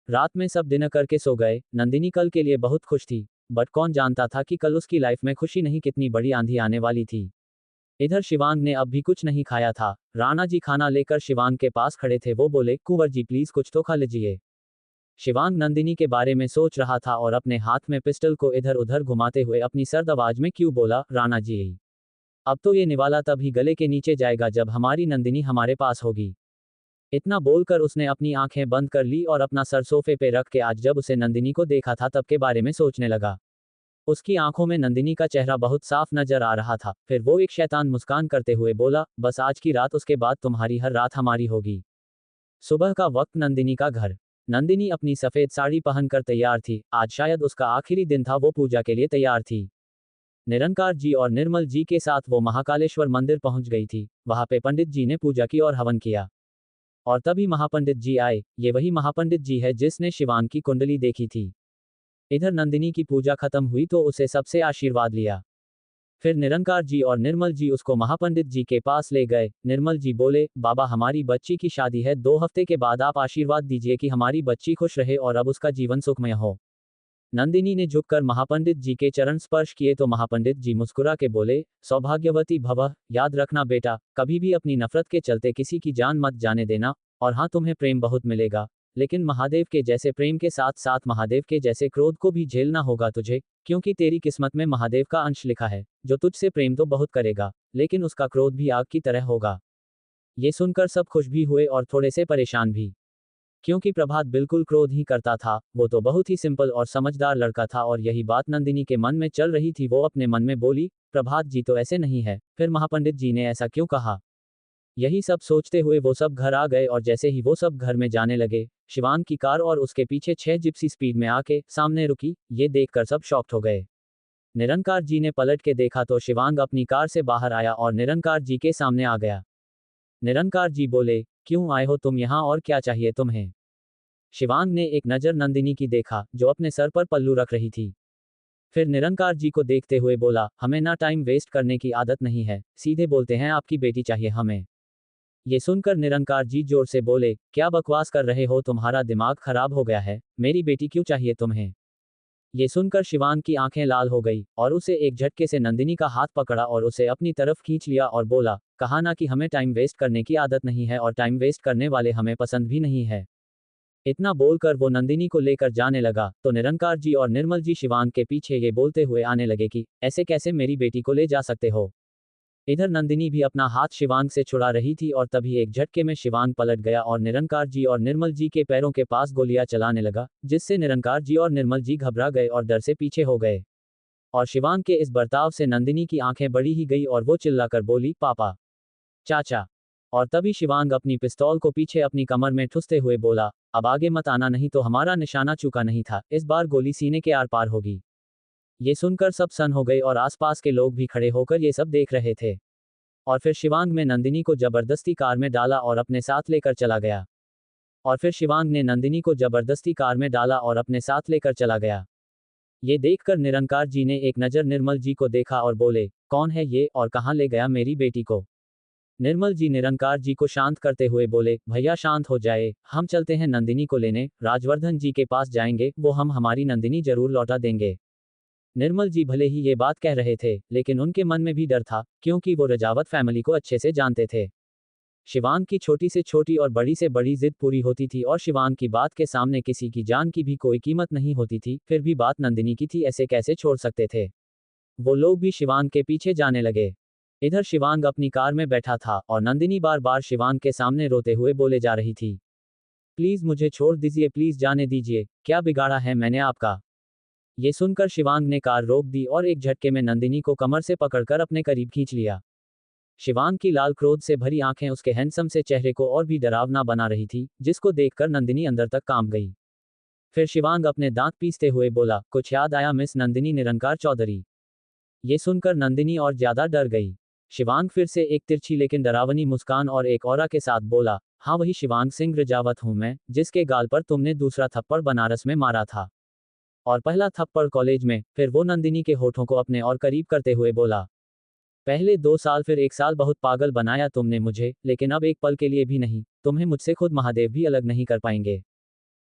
रात में सब डिनर करके सो गए। नंदिनी कल के लिए बहुत खुश थी, बट कौन जानता था कि कल उसकी लाइफ में खुशी नहीं कितनी बड़ी आंधी आने वाली थी। इधर शिवांग ने अब भी कुछ नहीं खाया था। राणा जी खाना लेकर शिवांग के पास खड़े थे। वो बोले, कुंवर जी प्लीज कुछ तो खा लीजिए। शिवांग नंदिनी के बारे में सोच रहा था और अपने हाथ में पिस्टल को इधर उधर घुमाते हुए अपनी सर्द आवाज में क्यों बोला, राणा जी अब तो ये निवाला तभी गले के नीचे जाएगा जब हमारी नंदिनी हमारे पास होगी। इतना बोलकर उसने अपनी आंखें बंद कर ली और अपना सर सोफे पे रख के आज जब उसे नंदिनी को देखा था तब के बारे में सोचने लगा। उसकी आंखों में नंदिनी का चेहरा बहुत साफ नजर आ रहा था। फिर वो एक शैतान मुस्कान करते हुए बोला, बस आज की रात, उसके बाद तुम्हारी हर रात हमारी होगी। सुबह का वक्त, नंदिनी का घर। नंदिनी अपनी सफेद साड़ी पहनकर तैयार थी। आज शायद उसका आखिरी दिन था। वो पूजा के लिए तैयार थी। निरंकार जी और निर्मल जी के साथ वो महाकालेश्वर मंदिर पहुंच गई थी। वहां पे पंडित जी ने पूजा की और हवन किया। और तभी महापंडित जी आए। ये वही महापंडित जी है जिसने शिवांग की कुंडली देखी थी। इधर नंदिनी की पूजा खत्म हुई तो उसे सबसे आशीर्वाद लिया। फिर निरंकार जी और निर्मल जी उसको महापंडित जी के पास ले गए। निर्मल जी बोले, बाबा हमारी बच्ची की शादी है 2 हफ्ते के बाद, आप आशीर्वाद दीजिए कि हमारी बच्ची खुश रहे और अब उसका जीवन सुखमय हो। नंदिनी ने झुककर महापंडित जी के चरण स्पर्श किए तो महापंडित जी मुस्कुरा के बोले, सौभाग्यवती भवः, याद रखना बेटा, कभी भी अपनी नफरत के चलते किसी की जान मत जाने देना। और हाँ, तुम्हें प्रेम बहुत मिलेगा, लेकिन महादेव के जैसे प्रेम के साथ साथ महादेव के जैसे क्रोध को भी झेलना होगा तुझे, क्योंकि तेरी किस्मत में महादेव का अंश लिखा है, जो तुझसे प्रेम तो बहुत करेगा, लेकिन उसका क्रोध भी आग की तरह होगा। ये सुनकर सब खुश भी हुए और थोड़े से परेशान भी, क्योंकि प्रभात बिल्कुल क्रोध ही करता था। वो तो बहुत ही सिंपल और समझदार लड़का था और यही बात नंदिनी के मन में चल रही थी। वो अपने मन में बोली, प्रभात जी तो ऐसे नहीं है, फिर महापंडित जी ने ऐसा क्यों कहा। यही सब सोचते हुए वो सब घर आ गए और जैसे ही वो सब घर में जाने लगे, शिवांग की कार और उसके पीछे 6 जिप्सी स्पीड में आके सामने रुकी। ये देखकर सब शॉक्ड हो गए। निरंकार जी ने पलट के देखा तो शिवांग अपनी कार से बाहर आया और निरंकार जी के सामने आ गया। निरंकार जी बोले, क्यों आए हो तुम यहाँ और क्या चाहिए तुम्हें। शिवांग ने एक नज़र नंदिनी की देखा, जो अपने सर पर पल्लू रख रही थी। फिर निरंकार जी को देखते हुए बोला, हमें ना टाइम वेस्ट करने की आदत नहीं है, सीधे बोलते हैं आपकी बेटी चाहिए हमें। ये सुनकर निरंकार जी जोर से बोले, क्या बकवास कर रहे हो, तुम्हारा दिमाग खराब हो गया है, मेरी बेटी क्यों चाहिए तुम्हें। ये सुनकर शिवांग की आंखें लाल हो गई और उसे एक झटके से नंदिनी का हाथ पकड़ा और उसे अपनी तरफ खींच लिया और बोला, कहा ना कि हमें टाइम वेस्ट करने की आदत नहीं है और टाइम वेस्ट करने वाले हमें पसंद भी नहीं है। इतना बोलकर वो नंदिनी को लेकर जाने लगा तो निरंकार जी और निर्मल जी शिवांग के पीछे ये बोलते हुए आने लगे कि ऐसे कैसे मेरी बेटी को ले जा सकते हो। इधर नंदिनी भी अपना हाथ शिवांग से छुड़ा रही थी और तभी एक झटके में शिवांग पलट गया और निरंकार जी और निर्मल जी के पैरों के पास गोलियां चलाने लगा, जिससे निरंकार जी और निर्मल जी घबरा गए और डर से पीछे हो गए। और शिवांग के इस बर्ताव से नंदिनी की आंखें बड़ी ही गई और वो चिल्लाकर बोली, पापा, चाचा। और तभी शिवांग अपनी पिस्तौल को पीछे अपनी कमर में ठुसते हुए बोला, अब आगे मत आना, नहीं तो हमारा निशाना चूका नहीं था, इस बार गोली सीने के आर पार होगी। ये सुनकर सब सन्न हो गए और आसपास के लोग भी खड़े होकर ये सब देख रहे थे। और फिर शिवांग ने नंदिनी को जबरदस्ती कार में डाला और अपने साथ लेकर चला गया। और फिर शिवांग ने नंदिनी को जबरदस्ती कार में डाला और अपने साथ लेकर चला गया। ये देखकर निरंकार जी ने एक नज़र निर्मल जी को देखा और बोले, कौन है ये और कहाँ ले गया मेरी बेटी को। निर्मल जी निरंकार जी को शांत करते हुए बोले, भैया शांत हो जाए, हम चलते हैं नंदिनी को लेने, राजवर्धन जी के पास जाएंगे, वो हम हमारी नंदिनी जरूर लौटा देंगे। निर्मल जी भले ही ये बात कह रहे थे, लेकिन उनके मन में भी डर था, क्योंकि वो रजावत फैमिली को अच्छे से जानते थे। शिवांग की छोटी से छोटी और बड़ी से बड़ी जिद पूरी होती थी और शिवांग की बात के सामने किसी की जान की भी कोई कीमत नहीं होती थी। फिर भी बात नंदिनी की थी, ऐसे कैसे छोड़ सकते थे। वो लोग भी शिवांग के पीछे जाने लगे। इधर शिवांग अपनी कार में बैठा था और नंदिनी बार बार शिवांग के सामने रोते हुए बोले जा रही थी, प्लीज मुझे छोड़ दीजिए, प्लीज जाने दीजिए, क्या बिगाड़ा है मैंने आपका। ये सुनकर शिवांग ने कार रोक दी और एक झटके में नंदिनी को कमर से पकड़कर अपने करीब खींच लिया। शिवांग की लाल क्रोध से भरी आंखें उसके हैंडसम से चेहरे को और भी डरावना बना रही थी, जिसको देखकर नंदिनी अंदर तक कांप गई। फिर शिवांग अपने दांत पीसते हुए बोला, कुछ याद आया मिस नंदिनी निरंकार चौधरी? ये सुनकर नंदिनी और ज्यादा डर गई। शिवांग फिर से एक तिरछी लेकिन डरावनी मुस्कान और एक औरा के साथ बोला, हाँ वही शिवांग सिंह रजावत हूं मैं, जिसके गाल पर तुमने दूसरा थप्पड़ बनारस में मारा था। और पहला थप्पड़ कॉलेज में। फिर वो नंदिनी के होठों को अपने और करीब करते हुए बोला, पहले 2 साल फिर 1 साल बहुत पागल बनाया तुमने मुझे, लेकिन अब एक पल के लिए भी नहीं, तुम्हें मुझसे खुद महादेव भी अलग नहीं कर पाएंगे।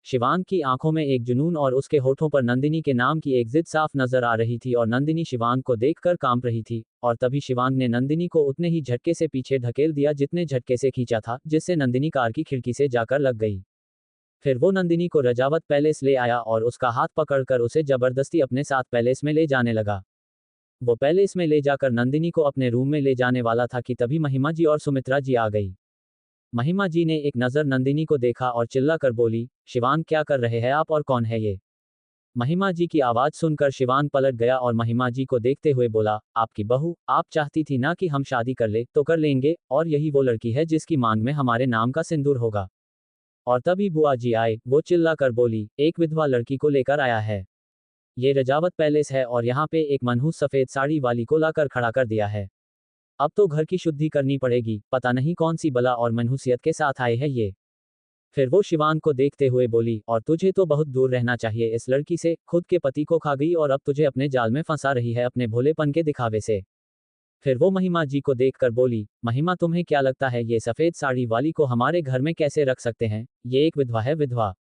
शिवांग की आंखों में एक जुनून और उसके होठों पर नंदिनी के नाम की एक जिद साफ नजर आ रही थी और नंदिनी शिवांग को देखकर कांप रही थी। और तभी शिवांग ने नंदिनी को उतने ही झटके से पीछे ढकेल दिया जितने झटके से खींचा था, जिससे नंदिनी कार की खिड़की से जाकर लग गई। फिर वो नंदिनी को रजावत पैलेस ले आया और उसका हाथ पकड़कर उसे जबरदस्ती अपने साथ पैलेस में ले जाने लगा। वो पैलेस में ले जाकर नंदिनी को अपने रूम में ले जाने वाला था कि तभी महिमा जी और सुमित्रा जी आ गई। महिमा जी ने एक नज़र नंदिनी को देखा और चिल्लाकर बोली, शिवांग क्या कर रहे हैं आप और कौन है ये? महिमा जी की आवाज़ सुनकर शिवांग पलट गया और महिमा जी को देखते हुए बोला, आपकी बहू, आप चाहती थी ना कि हम शादी कर ले तो कर लेंगे, और यही वो लड़की है जिसकी मांग में हमारे नाम का सिंदूर होगा। और तभी बुआ जी आए, वो चिल्लाकर बोली, एक विधवा लड़की को लेकर आया है। ये रजावत पैलेस है और यहाँ पे एक मनहूस सफ़ेद साड़ी वाली को लाकर खड़ा कर दिया है। अब तो घर की शुद्धि करनी पड़ेगी, पता नहीं कौन सी बला और मनहूसियत के साथ आए हैं ये। फिर वो शिवांग को देखते हुए बोली, और तुझे तो बहुत दूर रहना चाहिए इस लड़की से, खुद के पति को खा गई और अब तुझे अपने जाल में फंसा रही है अपने भोलेपन के दिखावे से। फिर वो महिमा जी को देखकर बोली, महिमा तुम्हें क्या लगता है ये सफ़ेद साड़ी वाली को हमारे घर में कैसे रख सकते हैं? ये एक विधवा है, विधवा।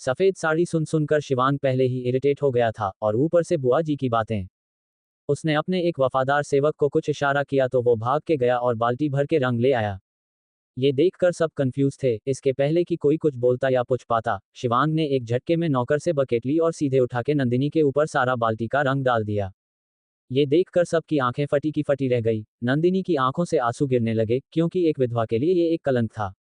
सफ़ेद साड़ी सुन सुनकर शिवांग पहले ही इरिटेट हो गया था और ऊपर से बुआ जी की बातें। उसने अपने एक वफादार सेवक को कुछ इशारा किया तो वो भाग के गया और बाल्टी भर के रंग ले आया। ये देखकर सब कंफ्यूज थे। इसके पहले कि कोई कुछ बोलता या पूछ पाता, शिवांग ने एक झटके में नौकर से बकेट ली और सीधे उठा के नंदिनी के ऊपर सारा बाल्टी का रंग डाल दिया। ये देखकर सबकी आंखें फटी की फटी रह गई। नंदिनी की आंखों से आंसू गिरने लगे, क्योंकि एक विधवा के लिए ये एक कलंक था।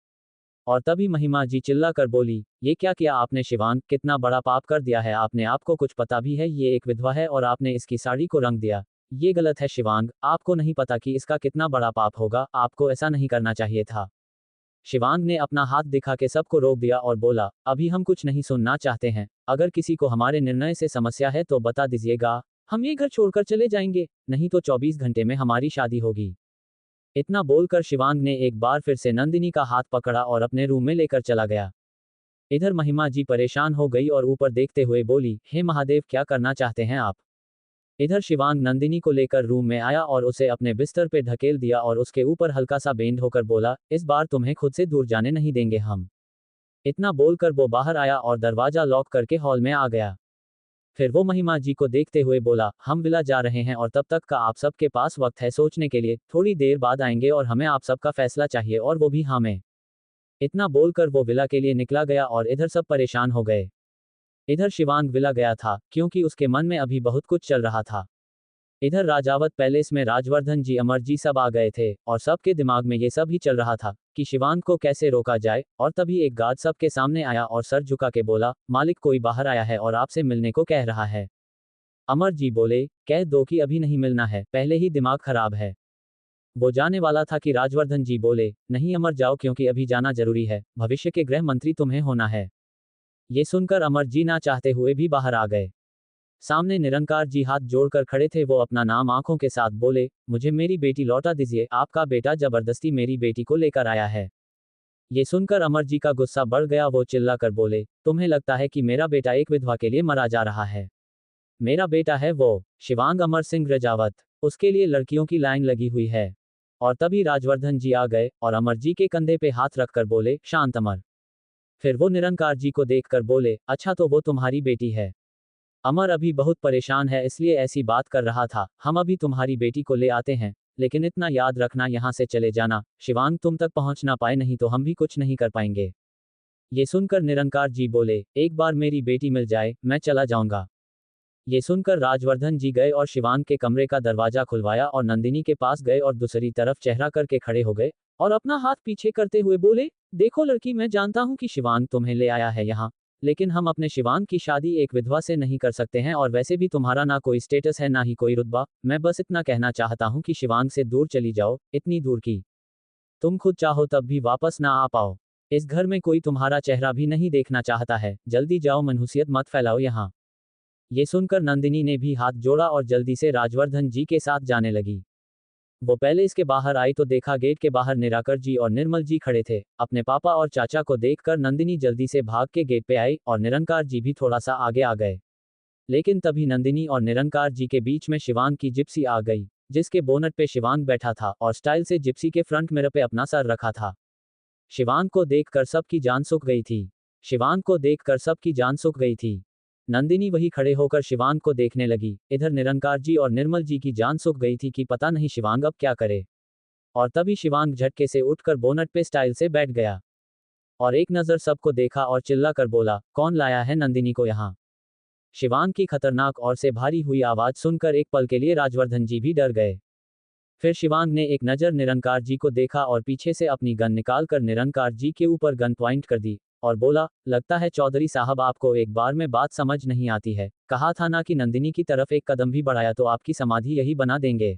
और तभी महिमा जी चिल्लाकर बोली, ये क्या किया आपने शिवांग, कितना बड़ा पाप कर दिया है आपने, आपको कुछ पता भी है ये एक विधवा है और आपने इसकी साड़ी को रंग दिया? ये गलत है शिवांग, आपको नहीं पता कि इसका कितना बड़ा पाप होगा, आपको ऐसा नहीं करना चाहिए था। शिवांग ने अपना हाथ दिखा के सबको रोक दिया और बोला, अभी हम कुछ नहीं सुनना चाहते हैं, अगर किसी को हमारे निर्णय से समस्या है तो बता दीजिएगा, हम ये घर छोड़कर चले जाएंगे, नहीं तो 24 घंटे में हमारी शादी होगी। इतना बोलकर शिवांग ने एक बार फिर से नंदिनी का हाथ पकड़ा और अपने रूम में लेकर चला गया। इधर महिमा जी परेशान हो गई और ऊपर देखते हुए बोली, हे महादेव क्या करना चाहते हैं आप? इधर शिवांग नंदिनी को लेकर रूम में आया और उसे अपने बिस्तर पे ढकेल दिया और उसके ऊपर हल्का सा बेंध होकर बोला, इस बार तुम्हें खुद से दूर जाने नहीं देंगे हम। इतना बोलकर वो बाहर आया और दरवाजा लॉक करके हॉल में आ गया। फिर वो महिमा जी को देखते हुए बोला, हम विला जा रहे हैं और तब तक का आप सबके पास वक्त है सोचने के लिए, थोड़ी देर बाद आएंगे और हमें आप सबका फैसला चाहिए और वो भी हाँ में। इतना बोलकर वो विला के लिए निकला गया और इधर सब परेशान हो गए। इधर शिवांग विला गया था, क्योंकि उसके मन में अभी बहुत कुछ चल रहा था। इधर राजावत पैलेस में राजवर्धन जी, अमर जी सब आ गए थे और सबके दिमाग में ये सब ही चल रहा था कि शिवांग को कैसे रोका जाए। और तभी एक गार्ड सबके सामने आया और सर झुका के बोला, मालिक कोई बाहर आया है और आपसे मिलने को कह रहा है। अमर जी बोले, कह दो कि अभी नहीं मिलना है, पहले ही दिमाग खराब है। वो जाने वाला था कि राजवर्धन जी बोले, नहीं अमर जाओ क्योंकि अभी जाना जरूरी है, भविष्य के गृह मंत्री तुम्हें होना है। ये सुनकर अमर जी ना चाहते हुए भी बाहर आ गए। सामने निरंकार जी हाथ जोड़कर खड़े थे, वो अपना नाम आंखों के साथ बोले, मुझे मेरी बेटी लौटा दीजिए, आपका बेटा जबरदस्ती मेरी बेटी को लेकर आया है। ये सुनकर अमर जी का गुस्सा बढ़ गया, वो चिल्लाकर बोले, तुम्हें लगता है कि मेरा बेटा एक विधवा के लिए मरा जा रहा है? मेरा बेटा है वो, शिवांग अमर सिंह रजावत, उसके लिए लड़कियों की लाइन लगी हुई है। और तभी राजवर्धन जी आ गए और अमर जी के कंधे पे हाथ रखकर बोले, शांत अमर। फिर वो निरंकार जी को देखकर बोले, अच्छा तो वो तुम्हारी बेटी है। अमर अभी बहुत परेशान है इसलिए ऐसी बात कर रहा था, हम अभी तुम्हारी बेटी को ले आते हैं, लेकिन इतना याद रखना यहाँ से चले जाना, शिवांग तुम तक पहुँच ना पाए, नहीं तो हम भी कुछ नहीं कर पाएंगे। ये सुनकर निरंकार जी बोले, एक बार मेरी बेटी मिल जाए मैं चला जाऊंगा। ये सुनकर राजवर्धन जी गए और शिवांग के कमरे का दरवाजा खुलवाया और नंदिनी के पास गए और दूसरी तरफ चेहरा करके खड़े हो गए और अपना हाथ पीछे करते हुए बोले, देखो लड़की, मैं जानता हूं कि शिवांग तुम्हें ले आया है यहाँ, लेकिन हम अपने शिवांग की शादी एक विधवा से नहीं कर सकते हैं, और वैसे भी तुम्हारा ना कोई स्टेटस है ना ही कोई रुतबा। मैं बस इतना कहना चाहता हूँ कि शिवांग से दूर चली जाओ, इतनी दूर की तुम खुद चाहो तब भी वापस ना आ पाओ। इस घर में कोई तुम्हारा चेहरा भी नहीं देखना चाहता है, जल्दी जाओ, मनहूसियत मत फैलाओ यहाँ। ये सुनकर नंदिनी ने भी हाथ जोड़ा और जल्दी से राजवर्धन जी के साथ जाने लगी। वो पहले इसके बाहर आई तो देखा गेट के बाहर निराकर जी और निर्मल जी खड़े थे। अपने पापा और चाचा को देखकर नंदिनी जल्दी से भाग के गेट पे आई और निरंकार जी भी थोड़ा सा आगे आ गए। लेकिन तभी नंदिनी और निरंकार जी के बीच में शिवांग की जिप्सी आ गई, जिसके बोनट पे शिवांग बैठा था और स्टाइल से जिप्सी के फ्रंट मिरर पे अपना सर रखा था। शिवांग को देखकर सबकी जान सूख गई थी। शिवांग को देखकर सबकी जान सूख गई थी। नंदिनी वही खड़े होकर शिवांग को देखने लगी। इधर निरंकार जी और निर्मल जी की जान सूख गई थी कि पता नहीं शिवांग अब क्या करे। और तभी शिवांग झटके से उठकर बोनट पे स्टाइल से बैठ गया और एक नज़र सबको देखा और चिल्ला कर बोला, कौन लाया है नंदिनी को यहाँ? शिवांग की खतरनाक और से भारी हुई आवाज सुनकर एक पल के लिए राजवर्धन जी भी डर गए। फिर शिवांग ने एक नज़र निरंकार जी को देखा और पीछे से अपनी गन निकाल कर निरंकार जी के ऊपर गन पॉइंट कर दी और बोला, लगता है चौधरी साहब आपको एक बार में बात समझ नहीं आती है। कहा था ना कि नंदिनी की तरफ एक कदम भी बढ़ाया तो आपकी समाधि यही बना देंगे।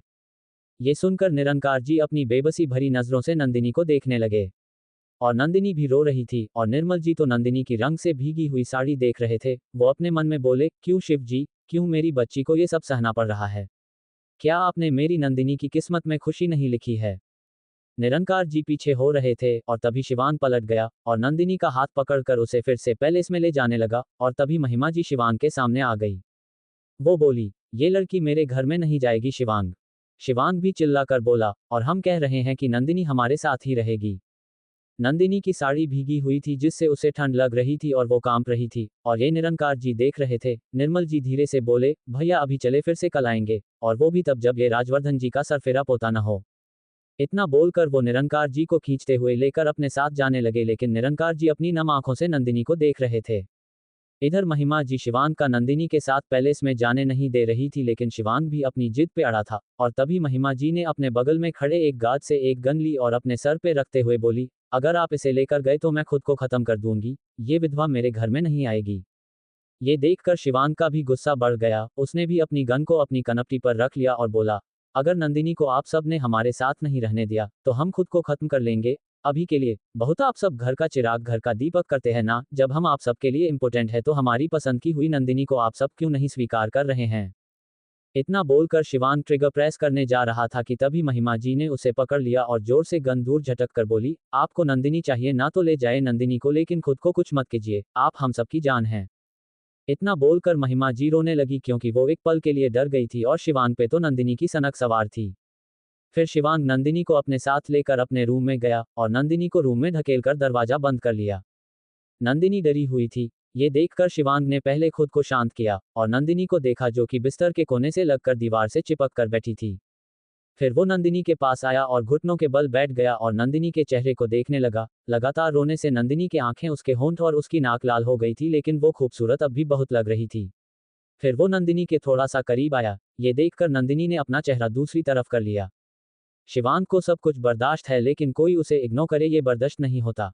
ये सुनकर निरंकार जी अपनी बेबसी भरी नजरों से नंदिनी को देखने लगे और नंदिनी भी रो रही थी और निर्मल जी तो नंदिनी की रंग से भीगी हुई साड़ी देख रहे थे। वो अपने मन में बोले, क्यों शिव जी, क्यों मेरी बच्ची को ये सब सहना पड़ रहा है? क्या आपने मेरी नंदिनी की किस्मत में खुशी नहीं लिखी है? निरंकार जी पीछे हो रहे थे और तभी शिवांग पलट गया और नंदिनी का हाथ पकड़कर उसे फिर से पैलेस में ले जाने लगा और तभी महिमा जी शिवांग के सामने आ गई। वो बोली, ये लड़की मेरे घर में नहीं जाएगी शिवांग। शिवांग भी चिल्लाकर बोला, और हम कह रहे हैं कि नंदिनी हमारे साथ ही रहेगी। नंदिनी की साड़ी भीगी हुई थी जिससे उसे ठंड लग रही थी और वो कांप रही थी और ये निरंकार जी देख रहे थे। निर्मल जी धीरे से बोले, भैया अभी चले, फिर से कल आएंगे, और वो भी तब जब ये राजवर्धन जी का सरफेरा पोता न हो। इतना बोलकर वो निरंकार जी को खींचते हुए लेकर अपने साथ जाने लगे, लेकिन निरंकार जी अपनी नम आंखों से नंदिनी को देख रहे थे। इधर महिमा जी शिवांग का नंदिनी के साथ पैलेस में जाने नहीं दे रही थी, लेकिन शिवांग भी अपनी जिद पे अड़ा था और तभी महिमा जी ने अपने बगल में खड़े एक गार्ड से एक गन ली और अपने सर पे रखते हुए बोली, अगर आप इसे लेकर गए तो मैं खुद को खत्म कर दूंगी, ये विधवा मेरे घर में नहीं आएगी। ये देखकर शिवांग का भी गुस्सा बढ़ गया। उसने भी अपनी गन को अपनी कनपटी पर रख लिया और बोला, अगर नंदिनी को आप सब ने हमारे साथ नहीं रहने दिया तो हम खुद को खत्म कर लेंगे। अभी के लिए बहुत आप सब घर का चिराग, घर का दीपक करते हैं ना। जब हम आप सब के लिए इम्पोर्टेंट है तो हमारी पसंद की हुई नंदिनी को आप सब क्यों नहीं स्वीकार कर रहे हैं? इतना बोलकर शिवांग ट्रिगर प्रेस करने जा रहा था कि तभी महिमा जी ने उसे पकड़ लिया और जोर से गन दूर झटक कर बोली, आपको नंदिनी चाहिए ना तो ले जाए नंदिनी को, लेकिन खुद को कुछ मत कीजिए, आप हम सबकी जान हैं। इतना बोलकर महिमा जी रोने लगी क्योंकि वो एक पल के लिए डर गई थी और शिवांग पे तो नंदिनी की सनक सवार थी। फिर शिवांग नंदिनी को अपने साथ लेकर अपने रूम में गया और नंदिनी को रूम में धकेलकर दरवाजा बंद कर लिया। नंदिनी डरी हुई थी। ये देखकर शिवांग ने पहले खुद को शांत किया और नंदिनी को देखा जो कि बिस्तर के कोने से लगकर दीवार से चिपक कर बैठी थी। फिर वो नंदिनी के पास आया और घुटनों के बल बैठ गया और नंदिनी के चेहरे को देखने लगा। लगातार रोने से नंदिनी की आंखें, उसके होंठ और उसकी नाक लाल हो गई थी, लेकिन वो खूबसूरत अब भी बहुत लग रही थी। फिर वो नंदिनी के थोड़ा सा करीब आया। ये देखकर नंदिनी ने अपना चेहरा दूसरी तरफ कर लिया। शिवांग को सब कुछ बर्दाश्त है, लेकिन कोई उसे इग्नोर करे ये बर्दाश्त नहीं होता।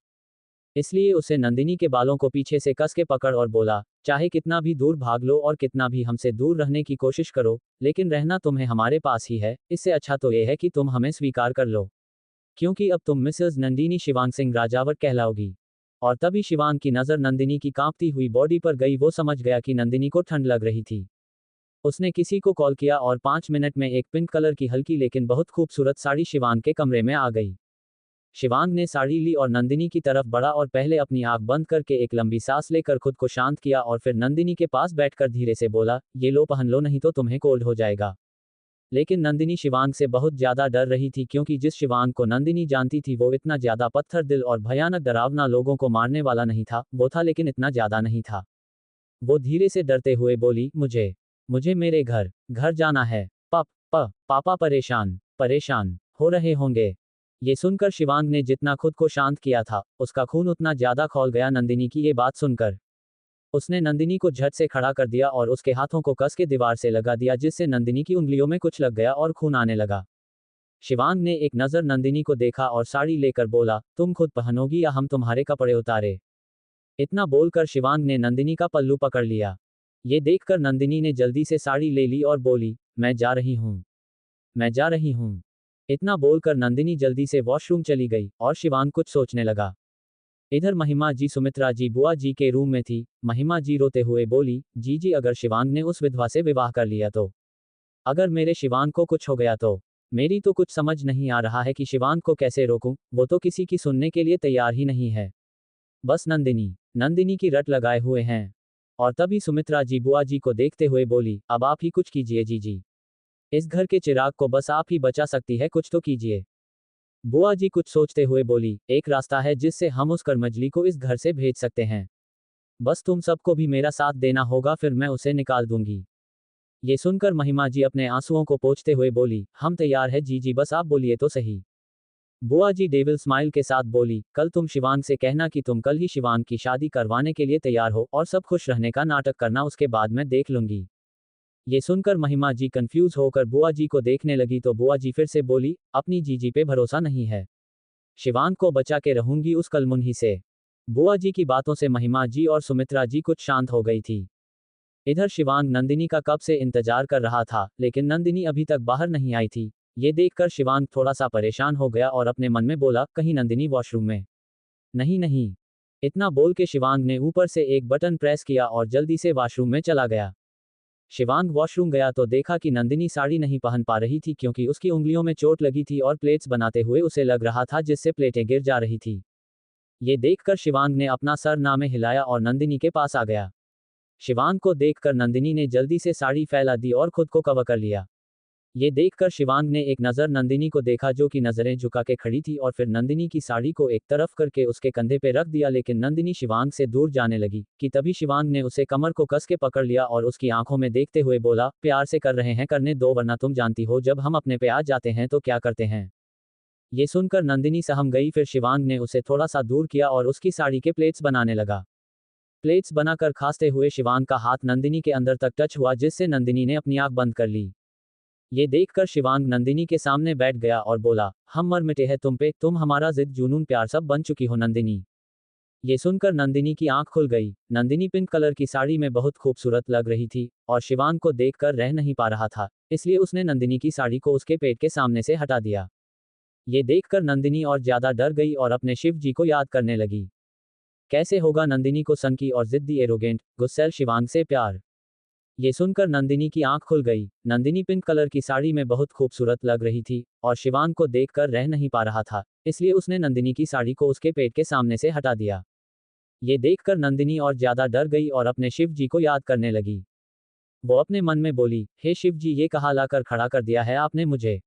इसलिए उसे नंदिनी के बालों को पीछे से कस के पकड़ और बोला, चाहे कितना भी दूर भाग लो और कितना भी हमसे दूर रहने की कोशिश करो, लेकिन रहना तुम्हें हमारे पास ही है। इससे अच्छा तो यह है कि तुम हमें स्वीकार कर लो, क्योंकि अब तुम मिसेस नंदिनी शिवांग सिंह राजावत कहलाओगी। और तभी शिवांग की नज़र नंदिनी की कांपती हुई बॉडी पर गई। वो समझ गया कि नंदिनी को ठंड लग रही थी। उसने किसी को कॉल किया और 5 मिनट में एक पिंक कलर की हल्की लेकिन बहुत खूबसूरत साड़ी शिवांग के कमरे में आ गई। शिवांग ने साड़ी ली और नंदिनी की तरफ बढ़ा और पहले अपनी आंख बंद करके एक लंबी सांस लेकर खुद को शांत किया और फिर नंदिनी के पास बैठकर धीरे से बोला, ये लो पहन लो, नहीं तो तुम्हें कोल्ड हो जाएगा। लेकिन नंदिनी शिवांग से बहुत ज्यादा डर रही थी, क्योंकि जिस शिवांग को नंदिनी जानती थी वो इतना ज्यादा पत्थर दिल और भयानक डरावना, लोगों को मारने वाला नहीं था। वो था, लेकिन इतना ज्यादा नहीं था। वो धीरे से डरते हुए बोली, मुझे मुझे मेरे घर जाना है। पापा परेशान परेशान हो रहे होंगे। ये सुनकर शिवांग ने जितना खुद को शांत किया था, उसका खून उतना ज्यादा खौल गया नंदिनी की ये बात सुनकर। उसने नंदिनी को झट से खड़ा कर दिया और उसके हाथों को कस के दीवार से लगा दिया, जिससे नंदिनी की उंगलियों में कुछ लग गया और खून आने लगा। शिवांग ने एक नज़र नंदिनी को देखा और साड़ी लेकर बोला, तुम खुद पहनोगी या हम तुम्हारे कपड़े उतारे? इतना बोलकर शिवांग ने नंदिनी का पल्लू पकड़ लिया। ये देखकर नंदिनी ने जल्दी से साड़ी ले ली और बोली, मैं जा रही हूँ, मैं जा रही हूँ। इतना बोलकर नंदिनी जल्दी से वॉशरूम चली गई और शिवांग कुछ सोचने लगा। इधर महिमा जी सुमित्रा जी बुआ जी के रूम में थी। महिमा जी रोते हुए बोली, जी अगर शिवांग ने उस विधवा से विवाह कर लिया तो, अगर मेरे शिवांग को कुछ हो गया तो, मेरी तो कुछ समझ नहीं आ रहा है कि शिवांग को कैसे रोकूं, वो तो किसी की सुनने के लिए तैयार ही नहीं है। बस नंदिनी नंदिनी की रट लगाए हुए हैं। और तभी सुमित्रा जी बुआ जी को देखते हुए बोली, अब आप ही कुछ कीजिए जी, इस घर के चिराग को बस आप ही बचा सकती है, कुछ तो कीजिए। बुआ जी कुछ सोचते हुए बोली, एक रास्ता है जिससे हम उस कर्मजली को इस घर से भेज सकते हैं। बस तुम सबको भी मेरा साथ देना होगा, फिर मैं उसे निकाल दूंगी। ये सुनकर महिमा जी अपने आंसुओं को पोंछते हुए बोली, हम तैयार है जी, बस आप बोलिए तो सही। बुआ जी डेविल स्माइल के साथ बोली, कल तुम शिवांग से कहना कि तुम कल ही शिवांग की शादी करवाने के लिए तैयार हो और सब खुश रहने का नाटक करना, उसके बाद मैं देख लूंगी। ये सुनकर महिमा जी कंफ्यूज होकर बुआ जी को देखने लगी तो बुआ जी फिर से बोली, अपनी जीजी पे भरोसा नहीं है, शिवांग को बचा के रहूंगी उस कलमुन्ही से। बुआ जी की बातों से महिमा जी और सुमित्रा जी कुछ शांत हो गई थी। इधर शिवांग नंदिनी का कब से इंतजार कर रहा था, लेकिन नंदिनी अभी तक बाहर नहीं आई थी। ये देखकर शिवांग थोड़ा सा परेशान हो गया और अपने मन में बोला, कहीं नंदिनी वॉशरूम में नहीं नहीं। इतना बोल के शिवांग ने ऊपर से एक बटन प्रेस किया और जल्दी से वॉशरूम में चला गया। शिवांग वॉशरूम गया तो देखा कि नंदिनी साड़ी नहीं पहन पा रही थी, क्योंकि उसकी उंगलियों में चोट लगी थी और प्लेट्स बनाते हुए उसे लग रहा था जिससे प्लेटें गिर जा रही थी। ये देखकर शिवांग ने अपना सर नामे हिलाया और नंदिनी के पास आ गया। शिवांग को देखकर नंदिनी ने जल्दी से साड़ी फैला दी और खुद को कवर कर लिया। ये देखकर शिवांग ने एक नज़र नंदिनी को देखा जो कि नज़रें झुका के खड़ी थी और फिर नंदिनी की साड़ी को एक तरफ करके उसके कंधे पे रख दिया, लेकिन नंदिनी शिवांग से दूर जाने लगी कि तभी शिवांग ने उसे कमर को कस के पकड़ लिया और उसकी आंखों में देखते हुए बोला, प्यार से कर रहे हैं करने दो, वरना तुम जानती हो जब हम अपने पे आ जाते हैं तो क्या करते हैं। ये सुनकर नंदिनी सहम गई, फिर शिवांग ने उसे थोड़ा सा दूर किया और उसकी साड़ी के प्लेट्स बनाने लगा। प्लेट्स बनाकर खांसते हुए शिवांग का हाथ नंदिनी के अंदर तक टच हुआ, जिससे नंदिनी ने अपनी आंख बंद कर ली। ये देखकर शिवांग नंदिनी के सामने बैठ गया और बोला, हम मर मिटे हैं तुम पे, तुम हमारा जिद जुनून प्यार सब बन चुकी हो नंदिनी। ये सुनकर नंदिनी की आंख खुल गई। नंदिनी पिंक कलर की साड़ी में बहुत खूबसूरत लग रही थी और शिवांग को देखकर रह नहीं पा रहा था, इसलिए उसने नंदिनी की साड़ी को उसके पेट के सामने से हटा दिया। ये देखकर नंदिनी और ज्यादा डर गई और अपने शिव जी को याद करने लगी। कैसे होगा नंदिनी को सनकी और जिद्दी एरोगेंट गुस्सैल शिवांग से प्यार। ये सुनकर नंदिनी की आंख खुल गई। नंदिनी पिंक कलर की साड़ी में बहुत खूबसूरत लग रही थी और शिवांग को देखकर रह नहीं पा रहा था, इसलिए उसने नंदिनी की साड़ी को उसके पेट के सामने से हटा दिया। ये देखकर नंदिनी और ज्यादा डर गई और अपने शिव जी को याद करने लगी। वो अपने मन में बोली, हे शिव जी, ये कहाँ लाकर खड़ा कर दिया है आपने मुझे।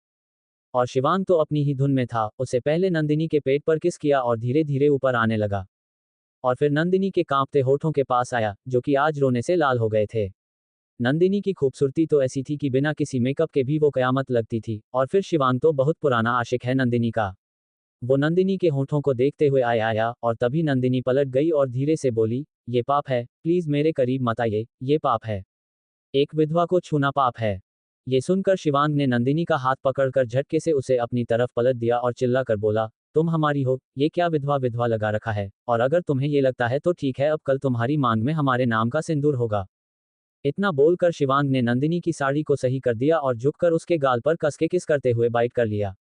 और शिवांग तो अपनी ही धुन में था, उसे पहले नंदिनी के पेट पर किस किया और धीरे धीरे ऊपर आने लगा। और फिर नंदिनी के कांपते होठों के पास आया, जो कि आज रोने से लाल हो गए थे। नंदिनी की खूबसूरती तो ऐसी थी कि बिना किसी मेकअप के भी वो कयामत लगती थी। और फिर शिवांग तो बहुत पुराना आशिक है नंदिनी का। वो नंदिनी के होठों को देखते हुए आया और तभी नंदिनी पलट गई और धीरे से बोली, ये पाप है, प्लीज मेरे करीब मत आइए, ये पाप है। एक विधवा को छूना पाप है। ये सुनकर शिवांग ने नंदिनी का हाथ पकड़कर झटके से उसे अपनी तरफ पलट दिया और चिल्लाकर बोला, तुम हमारी हो, ये क्या विधवा विधवा लगा रखा है, और अगर तुम्हें ये लगता है तो ठीक है, अब कल तुम्हारी मांग में हमारे नाम का सिंदूर होगा। इतना बोलकर शिवांग ने नंदिनी की साड़ी को सही कर दिया और झुककर उसके गाल पर कस के किस करते हुए बाइट कर लिया।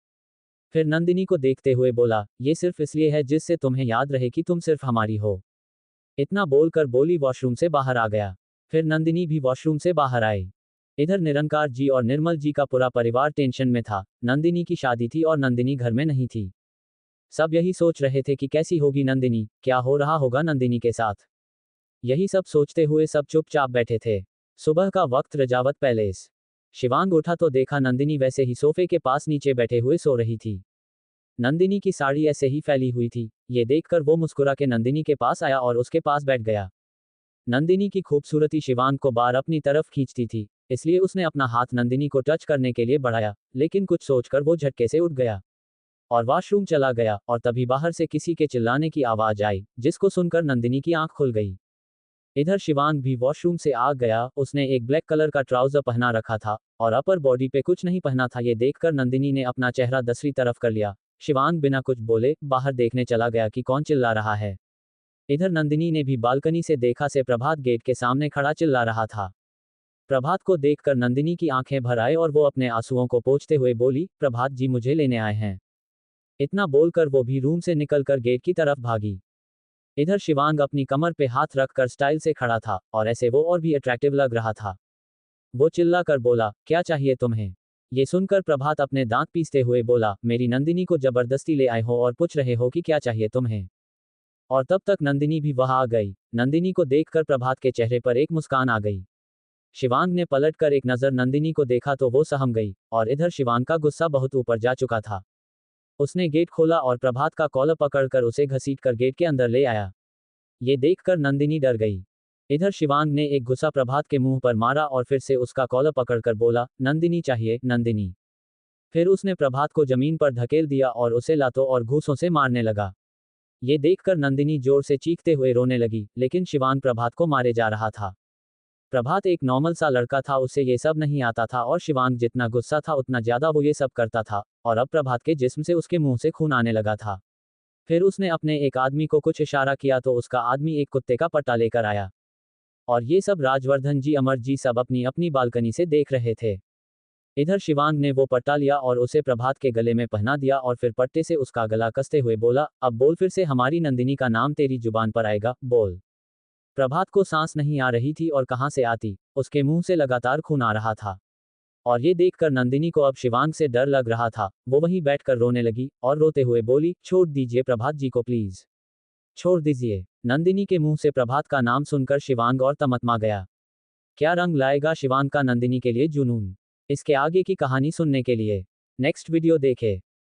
फिर नंदिनी को देखते हुए बोला, ये सिर्फ इसलिए है जिससे तुम्हें याद रहे कि तुम सिर्फ हमारी हो। इतना बोलकर बोली वॉशरूम से बाहर आ गया। फिर नंदिनी भी वॉशरूम से बाहर आई। इधर निरंकार जी और निर्मल जी का पूरा परिवार टेंशन में था। नंदिनी की शादी थी और नंदिनी घर में नहीं थी। सब यही सोच रहे थे कि कैसी होगी नंदिनी, क्या हो रहा होगा नंदिनी के साथ। यही सब सोचते हुए सब चुपचाप बैठे थे। सुबह का वक्त रजावत पैलेस। शिवांग उठा तो देखा नंदिनी वैसे ही सोफे के पास नीचे बैठे हुए सो रही थी। नंदिनी की साड़ी ऐसे ही फैली हुई थी। ये देखकर वो मुस्कुरा के नंदिनी के पास आया और उसके पास बैठ गया। नंदिनी की खूबसूरती शिवांग को बार अपनी तरफ खींचती थी, इसलिए उसने अपना हाथ नंदिनी को टच करने के लिए बढ़ाया, लेकिन कुछ सोचकर वो झटके से उठ गया और वॉशरूम चला गया। और तभी बाहर से किसी के चिल्लाने की आवाज आई, जिसको सुनकर नंदिनी की आंख खुल गई। इधर शिवांग भी वॉशरूम से आ गया। उसने एक ब्लैक कलर का ट्राउजर पहना रखा था और अपर बॉडी पे कुछ नहीं पहना था। ये देखकर नंदिनी ने अपना चेहरा दूसरी तरफ कर लिया। शिवांग बिना कुछ बोले बाहर देखने चला गया कि कौन चिल्ला रहा है। इधर नंदिनी ने भी बालकनी से देखा से प्रभात गेट के सामने खड़ा चिल्ला रहा था। प्रभात को देखकर नंदिनी की आंखें भर आए और वो अपने आंसुओं को पोंछते हुए बोली, प्रभात जी मुझे लेने आए हैं। इतना बोलकर वो भी रूम से निकलकर गेट की तरफ भागी। इधर शिवांग अपनी कमर पे हाथ रखकर स्टाइल से खड़ा था और ऐसे वो और भी अट्रैक्टिव लग रहा था। वो चिल्ला कर बोला, क्या चाहिए तुम्हें? ये सुनकर प्रभात अपने दांत पीसते हुए बोला, मेरी नंदिनी को जबरदस्ती ले आए हो और पूछ रहे हो कि क्या चाहिए तुम्हें? और तब तक नंदिनी भी वहां आ गई। नंदिनी को देखकर प्रभात के चेहरे पर एक मुस्कान आ गई। शिवांग ने पलटकर एक नजर नंदिनी को देखा तो वो सहम गई, और इधर शिवांग का गुस्सा बहुत ऊपर जा चुका था। उसने गेट खोला और प्रभात का कॉलर पकड़कर उसे घसीटकर गेट के अंदर ले आया। ये देखकर नंदिनी डर गई। इधर शिवांग ने एक गुस्सा प्रभात के मुंह पर मारा और फिर से उसका कॉलर पकड़कर बोला, नंदिनी चाहिए, नंदिनी। फिर उसने प्रभात को जमीन पर धकेल दिया और उसे लातों और घूंसों से मारने लगा। ये देखकर नंदिनी जोर से चीखते हुए रोने लगी, लेकिन शिवांग प्रभात को मारे जा रहा था। प्रभात एक नॉर्मल सा लड़का था, उसे ये सब नहीं आता था और शिवांग जितना गुस्सा था उतना ज्यादा वो ये सब करता था, और अब प्रभात के जिस्म से उसके मुंह से खून आने लगा था। फिर उसने अपने एक आदमी को कुछ इशारा किया तो उसका आदमी एक कुत्ते का पट्टा लेकर आया। और ये सब राजवर्धन जी अमर जी सब अपनी अपनी बालकनी से देख रहे थे। इधर शिवांग ने वो पट्टा लिया और उसे प्रभात के गले में पहना दिया और फिर पट्टे से उसका गला कसते हुए बोला, अब बोल फिर से हमारी नंदिनी का नाम तेरी जुबान पर आएगा, बोल। प्रभात को सांस नहीं आ रही थी और कहां से आती, उसके मुंह से लगातार खून आ रहा था। और ये देखकर नंदिनी को अब शिवांग से डर लग रहा था। वो वहीं बैठकर रोने लगी और रोते हुए बोली, छोड़ दीजिए प्रभात जी को प्लीज, छोड़ दीजिए। नंदिनी के मुंह से प्रभात का नाम सुनकर शिवांग और तमतमा गया। क्या रंग लाएगा शिवांग का नंदिनी के लिए जुनून? इसके आगे की कहानी सुनने के लिए नेक्स्ट वीडियो देखें।